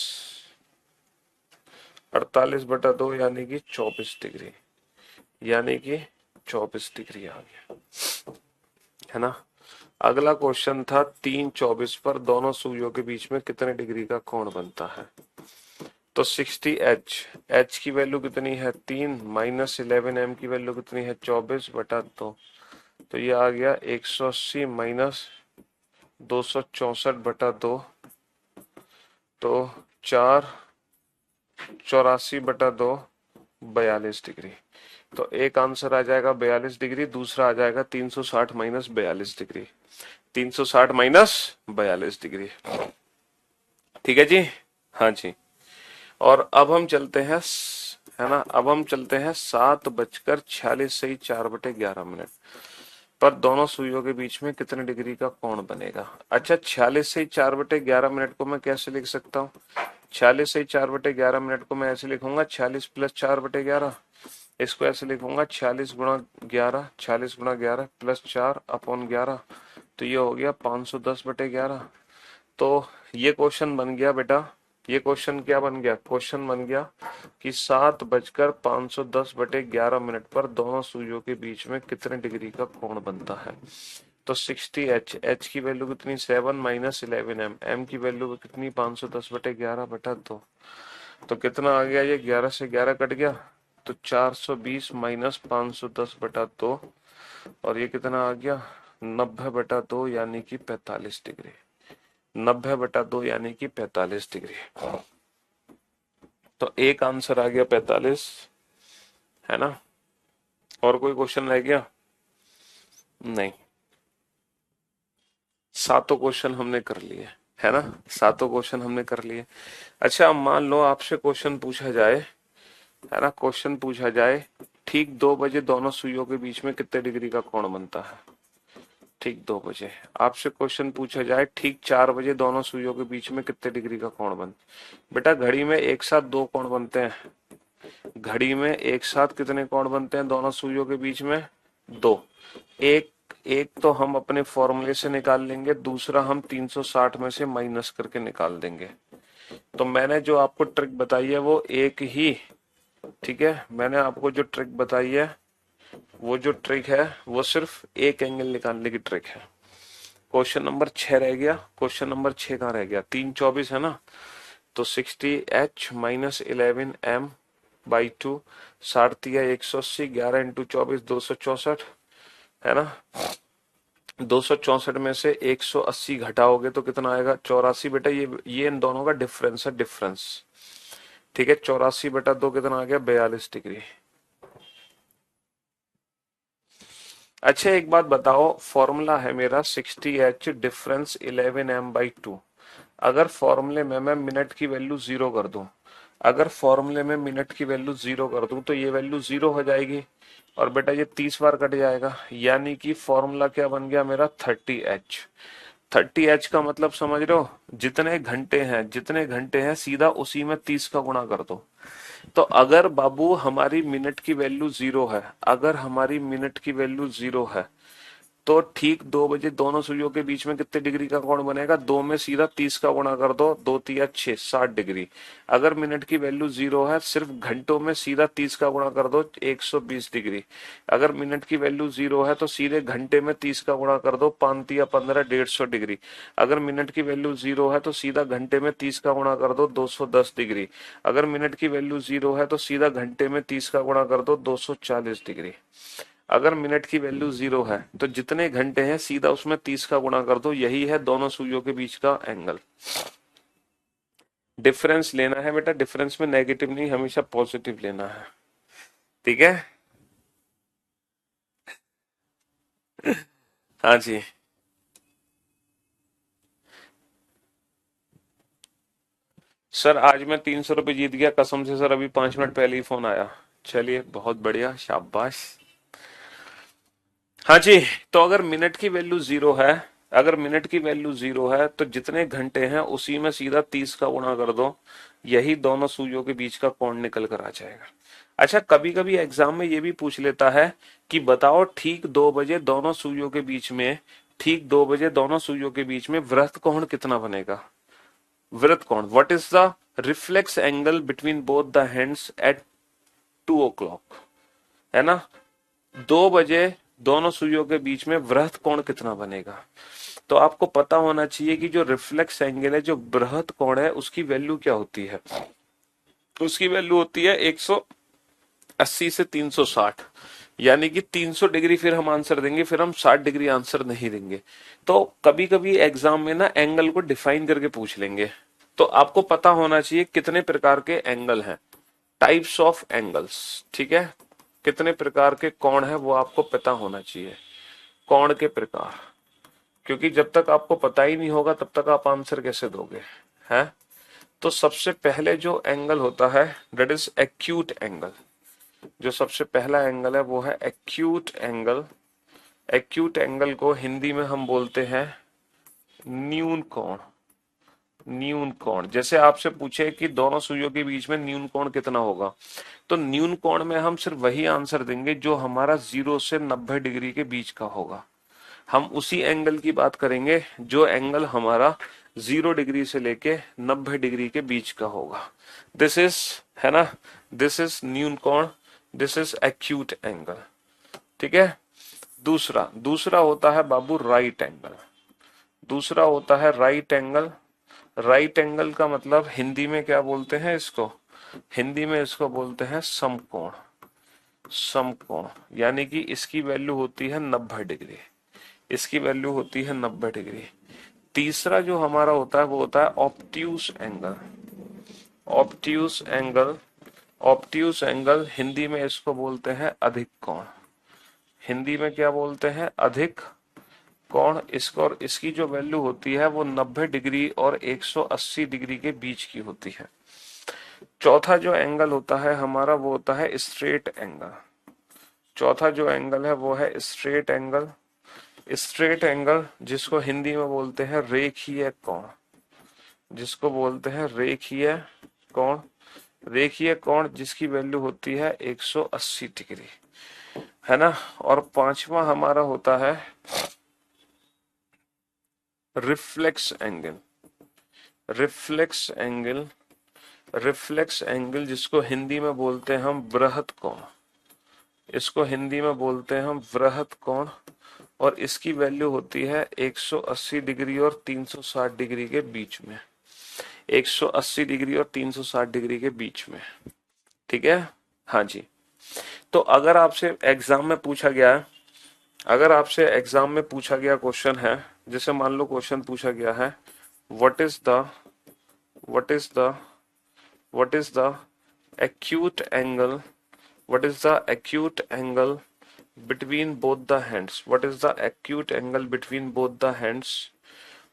48/2, यानी कि 24 डिग्री, यानी कि 24 डिग्री आ गया, है ना। अगला क्वेश्चन था 3:24 पर दोनों सुइयों के बीच में कितने डिग्री का कोण बनता है? तो 60H, H की वैल्यू कितनी है 3, माइनस 11M की वैल्यू कितनी है 24/2। तो ये आ गया 180 माइनस 264/2, तो 484/2, 42 डिग्री। तो एक आंसर आ जाएगा 42 डिग्री, दूसरा आ जाएगा 360 माइनस 42 डिग्री, 360 माइनस 42 डिग्री, ठीक है जी। हाँ जी। और अब हम चलते हैं, है ना, अब हम चलते हैं 7:46 से 4/11 पर दोनों सुइयों के बीच में कितने डिग्री का कोण बनेगा? अच्छा, 46 से 4/11 को मैं कैसे लिख सकता हूँ? 46 से 4/11 को मैं ऐसे लिखूंगा 46 + 4/11। इसको ऐसे लिखूंगा 46 × 11, 46 × 11 + 4/11। तो ये हो गया 510/11। तो ये क्वेश्चन बन गया बेटा, ये क्वेश्चन क्या बन गया? क्वेश्चन बन गया कि 7:510/11 पर दोनों सुइयों के बीच में कितने डिग्री का कोण बनता है? तो 60H, H की वैल्यू कितनी 7, माइनस 11M, M की वैल्यू कितनी 510/11/2। तो कितना आ गया? ये 11 से 11 कट गया, तो 420 माइनस 510/2, और ये कितना आ गया 90/2, यानी कि 45 डिग्री, 90/2 यानी कि 45 डिग्री। तो एक आंसर आ गया 45, है ना। और कोई क्वेश्चन रह गया? नहीं, सातों क्वेश्चन हमने कर लिए, है ना, सातों क्वेश्चन हमने कर लिए। अच्छा, अब मान लो आपसे क्वेश्चन पूछा जाए, है ना, क्वेश्चन पूछा जाए ठीक 2 बजे दोनों सुइयों के बीच में कितने डिग्री का कोण बनता है? ठीक 2 बजे। आपसे क्वेश्चन पूछा जाए ठीक 4 बजे दोनों सुइयों के बीच में कितने डिग्री का कोण बनता? बेटा घड़ी में एक साथ 2 कोण बनते हैं। घड़ी में एक साथ कितने कोण बनते हैं दोनों सुइयों के बीच में? 2। एक एक तो हम अपने फॉर्मूले से निकाल लेंगे, दूसरा हम 360 में से माइनस करके निकाल देंगे। तो मैंने जो आपको ट्रिक बताई है वो एक ही, ठीक है, मैंने आपको जो ट्रिक बताई है वो जो ट्रिक है वो सिर्फ एक एंगल निकालने की ट्रिक है। क्वेश्चन नंबर 6 रह गया। क्वेश्चन नंबर 6 कहाँ रह गया? 324 है ना, तो 60h minus 11m by 2, 60 11 into 24 264 है ना। 264 में से 180 घटाओगे तो कितना आएगा? 84। बेटा ये इन दोनों का डिफरेंस है, डिफरेंस, ठीक है। 84/2 कितना आ गया? 42 डिग्री। अच्छा एक बात बताओ, फॉर्मूला है मेरा 60h डिफरेंस 11m/2। अगर फॉर्मूले में मैं मिनट की वैल्यू 0 कर दूं, अगर फॉर्मूले में मिनट की वैल्यू 0 कर दूं तो ये वैल्यू 0 हो जाएगी और बेटा ये 30 बार कट जाएगा, यानी कि फॉर्मूला क्या बन गया मेरा? 30h। 30h का मतलब समझ रहे हो? जितने घंटे हैं, जितने घंटे हैं सीधा उसी में 30 का गुणा कर दो। तो अगर बाबू हमारी मिनट की वैल्यू 0 है, अगर हमारी मिनट की वैल्यू 0 है तो ठीक 2 बजे दोनों सुइयों के बीच में कितने डिग्री का कोण बनेगा? 2 में सीधा 30 का गुणा कर दो, 2 तिया 6, 60 डिग्री। अगर मिनट की वैल्यू 0 है, सिर्फ घंटों में सीधा 30 का गुणा कर दो, 120 डिग्री। अगर मिनट की वैल्यू 0 है तो सीधे घंटे में 30 का गुणा कर दो, 5 तिया 15, 150 डिग्री। अगर मिनट की वैल्यू 0 है तो सीधा घंटे में 30 का गुणा कर दो, 210 डिग्री। अगर मिनट की वैल्यू 0 है तो सीधा घंटे में 30 का गुणा कर दो, 240 डिग्री। अगर मिनट की वैल्यू 0 है तो जितने घंटे हैं सीधा उसमें 30 का गुणा कर दो, यही है दोनों सुइयों के बीच का एंगल। डिफरेंस लेना है बेटा, डिफरेंस में नेगेटिव नहीं, हमेशा पॉजिटिव लेना है, ठीक है। हाँ जी। सर आज मैं 300 रुपये जीत गया कसम से सर, अभी 5 मिनट पहले ही फोन आया। चलिए बहुत बढ़िया, शाबाश। हाँ जी, तो अगर मिनट की वैल्यू 0 है, अगर मिनट की वैल्यू 0 है तो जितने घंटे हैं उसी में सीधा 30 का गुणा कर दो, यही दोनों सुइयों के बीच का कोण निकल कर आ जाएगा। अच्छा कभी कभी एग्जाम में ये भी पूछ लेता है कि बताओ ठीक 2 बजे दोनों सुइयों के बीच में, ठीक 2 बजे दोनों सुइयों के बीच में वृत्त कोण कितना बनेगा? वृत्त कोण, what is the reflex angle between both the hands eight 2 o'clock, है ना। 2 बजे दोनों सुइयों के बीच में वृहत कोण कितना बनेगा? तो आपको पता होना चाहिए कि जो रिफ्लेक्स एंगल है, जो बृहत कोण है, उसकी वैल्यू क्या होती है? उसकी वैल्यू होती है 180 से 360, यानी कि 300 डिग्री फिर हम आंसर देंगे, फिर हम 60 डिग्री आंसर नहीं देंगे। तो कभी कभी एग्जाम में ना एंगल को डिफाइन करके पूछ लेंगे, तो आपको पता होना चाहिए कितने प्रकार के एंगल हैं, टाइप्स ऑफ एंगल्स, ठीक है। कितने प्रकार के कोण है वो आपको पता होना चाहिए, कोण के प्रकार, क्योंकि जब तक आपको पता ही नहीं होगा तब तक आप आंसर कैसे दोगे, हैं। तो सबसे पहले जो एंगल होता है दैट इज एक्यूट एंगल। जो सबसे पहला एंगल है वो है एक्यूट एंगल। एक्यूट एंगल को हिंदी में हम बोलते हैं न्यून कोण। न्यून कोण, जैसे आपसे पूछे कि दोनों सुइयों के बीच में न्यून कोण कितना होगा, तो न्यून कोण में हम सिर्फ वही आंसर देंगे जो हमारा 0 से 90 डिग्री के बीच का होगा। हम उसी एंगल की बात करेंगे जो एंगल हमारा 0 डिग्री से लेके 90 डिग्री के बीच का होगा। दिस इज, है ना, दिस इज न्यून कोण, दिस इज एक्यूट एंगल, ठीक है। दूसरा दूसरा होता है बाबू राइट एंगल। दूसरा होता है राइट एंगल। राइट एंगल का मतलब हिंदी में क्या बोलते हैं इसको? हिंदी में इसको बोलते हैं समकोण। समकोण यानी कि इसकी वैल्यू होती है 90 डिग्री, इसकी वैल्यू होती है 90 डिग्री। तीसरा जो हमारा होता है वो होता है obtuse angle. Obtuse angle, obtuse angle Hindi में इसको बोलते हैं अधिक कोण। हिंदी में क्या बोलते हैं? अधिक कोण। इसको, और इसकी जो वैल्यू होती है वो 90 डिग्री और 180 डिग्री के बीच की होती है। चौथा जो एंगल होता है हमारा वो होता है स्ट्रेट एंगल। चौथा जो एंगल है वो है स्ट्रेट एंगल। स्ट्रेट एंगल जिसको हिंदी में बोलते हैं रेखीय कोण, जिसको बोलते हैं रेखीय कोण। रेखीय कोण जिसकी वैल्यू होती है 180 डिग्री, है ना। और पांचवा हमारा होता है reflex angle. Reflex angle, reflex angle जिसको हिंदी में बोलते हैं हम वृहत कोण, इसको हिंदी में बोलते हैं हम वृहत कोण। और इसकी वैल्यू होती है 180 डिग्री और 360 डिग्री के बीच में, 180 डिग्री और 360 डिग्री के बीच में, ठीक है। हाँ जी। तो अगर आपसे एग्जाम में पूछा गया है, अगर आपसे एग्जाम में पूछा गया क्वेश्चन है, जैसे मान लो क्वेश्चन पूछा गया है what is the what is the what is the acute angle, what is the acute angle between both the hands, what is the acute angle between both the hands,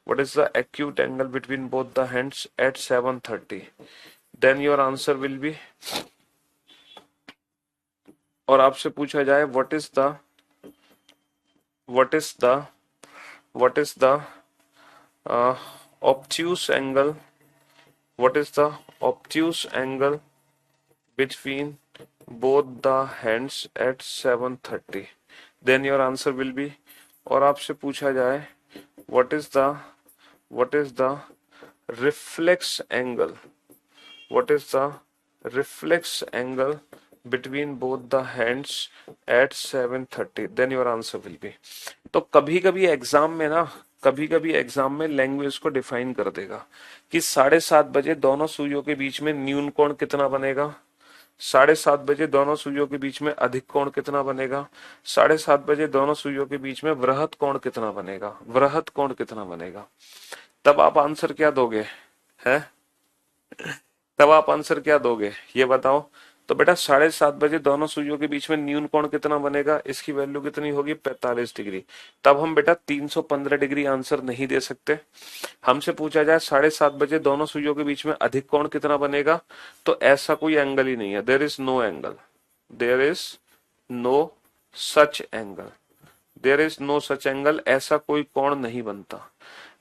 what is the acute angle between both the hands at 7:30, then your answer will be, और आपसे पूछा जाए what is the obtuse angle, what is the obtuse angle between both the hands at 7:30, then your answer will be, और आपसे पूछा जाए what is the reflex angle, what is the reflex angle between both the hands at 7:30, then your answer will be। तो कभी कभी exam में ना, कभी कभी एग्जाम में लैंग्वेज को डिफाइन कर देगा कि 7:30 बजे दोनों सुइयों के बीच में न्यून कोण कितना बनेगा, 7:30 बजे दोनों सुइयों के बीच में अधिक कोण कितना बनेगा, 7:30 बजे दोनों सुइयों के बीच में वृहत कोण कितना बनेगा, वृहत कोण कितना बनेगा। तब आप आंसर क्या दोगे, है? तब आप आंसर क्या दोगे ये बताओ। तो बेटा 7:30 बजे दोनों सुइयों के बीच में न्यून कोण कितना बनेगा, इसकी वैल्यू कितनी होगी 45 डिग्री। तब हम बेटा 315 डिग्री आंसर नहीं दे सकते। हमसे पूछा जाए 7:30 बजे दोनों सुइयों के बीच में अधिक कोण कितना बनेगा, तो ऐसा कोई एंगल ही नहीं है, there is no angle, there is no such angle, there is no such angle, ऐसा कोई कोण नहीं बनता।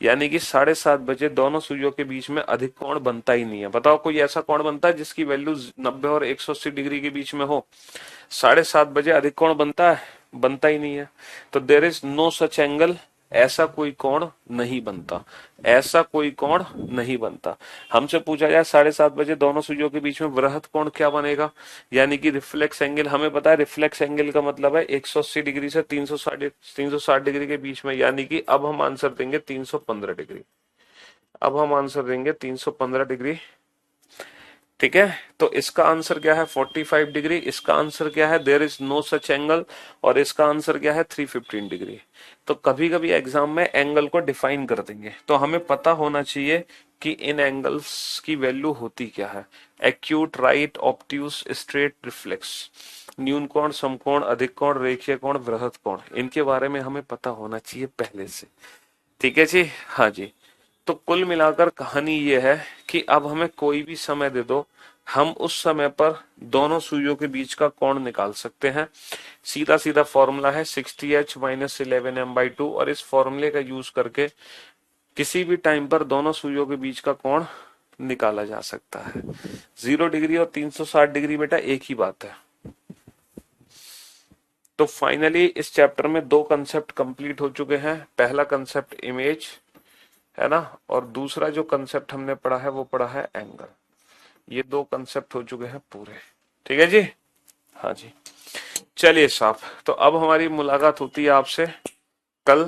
यानी कि 7:30 बजे दोनों सुइयों के बीच में अधिक कोण बनता ही नहीं है। बताओ कोई ऐसा कोण बनता है जिसकी वैल्यू 90 और 180 डिग्री के बीच में हो? 7:30 बजे अधिक कोण बनता है? बनता ही नहीं है। तो there is no such angle, ऐसा कोई कोण नहीं बनता, ऐसा कोई कोण नहीं बनता। हमसे पूछा जाए 7:30 बजे दोनों सुइयों के बीच में वृहत कोण क्या बनेगा, यानी कि रिफ्लेक्स एंगल। हमें पता है रिफ्लेक्स एंगल का मतलब है 180 डिग्री से 360 डिग्री के बीच में, यानी कि अब हम आंसर देंगे 315 डिग्री, अब हम आंसर देंगे 315 डिग्री, ठीक है। तो इसका आंसर क्या है 45 डिग्री, इसका आंसर क्या है there is no such angle, और इसका आंसर क्या है 315 डिग्री। तो कभी कभी एग्जाम में एंगल को डिफाइन कर देंगे, तो हमें पता होना चाहिए कि इन एंगल्स की वैल्यू होती क्या है। Acute, right, obtuse, straight, reflex, न्यून कोण, समकोण, अधिक कोण, रेखीय कोण, वृहत कोण, इनके बारे में हमें पता होना चाहिए पहले से, ठीक है जी। हाँ जी। तो कुल मिलाकर कहानी ये है कि अब हमें कोई भी समय दे दो, हम उस समय पर दोनों सुइयों के बीच का कोण निकाल सकते हैं। सीधा सीधा फॉर्मूला है 60h - 11m/2, और इस फॉर्मूले का यूज करके किसी भी टाइम पर दोनों सुइयों के बीच का कोण निकाला जा सकता है। 0 डिग्री और 360 डिग्री बेटा एक ही बात है। तो फाइनली इस चैप्टर में दो कंसेप्ट कंप्लीट हो चुके हैं। पहला कंसेप्ट इमेज, है ना, और दूसरा जो कंसेप्ट हमने पढ़ा है वो पढ़ा है एंगल। ये दो कंसेप्ट हो चुके हैं पूरे, ठीक है जी। हाँ जी, चलिए साहब, तो अब हमारी मुलाकात होती है आपसे कल,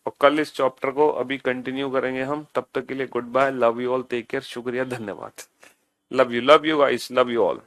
और कल इस चैप्टर को अभी कंटिन्यू करेंगे हम। तब तक के लिए good bye, love you all, take care, शुक्रिया, धन्यवाद। Love you guys, love you all.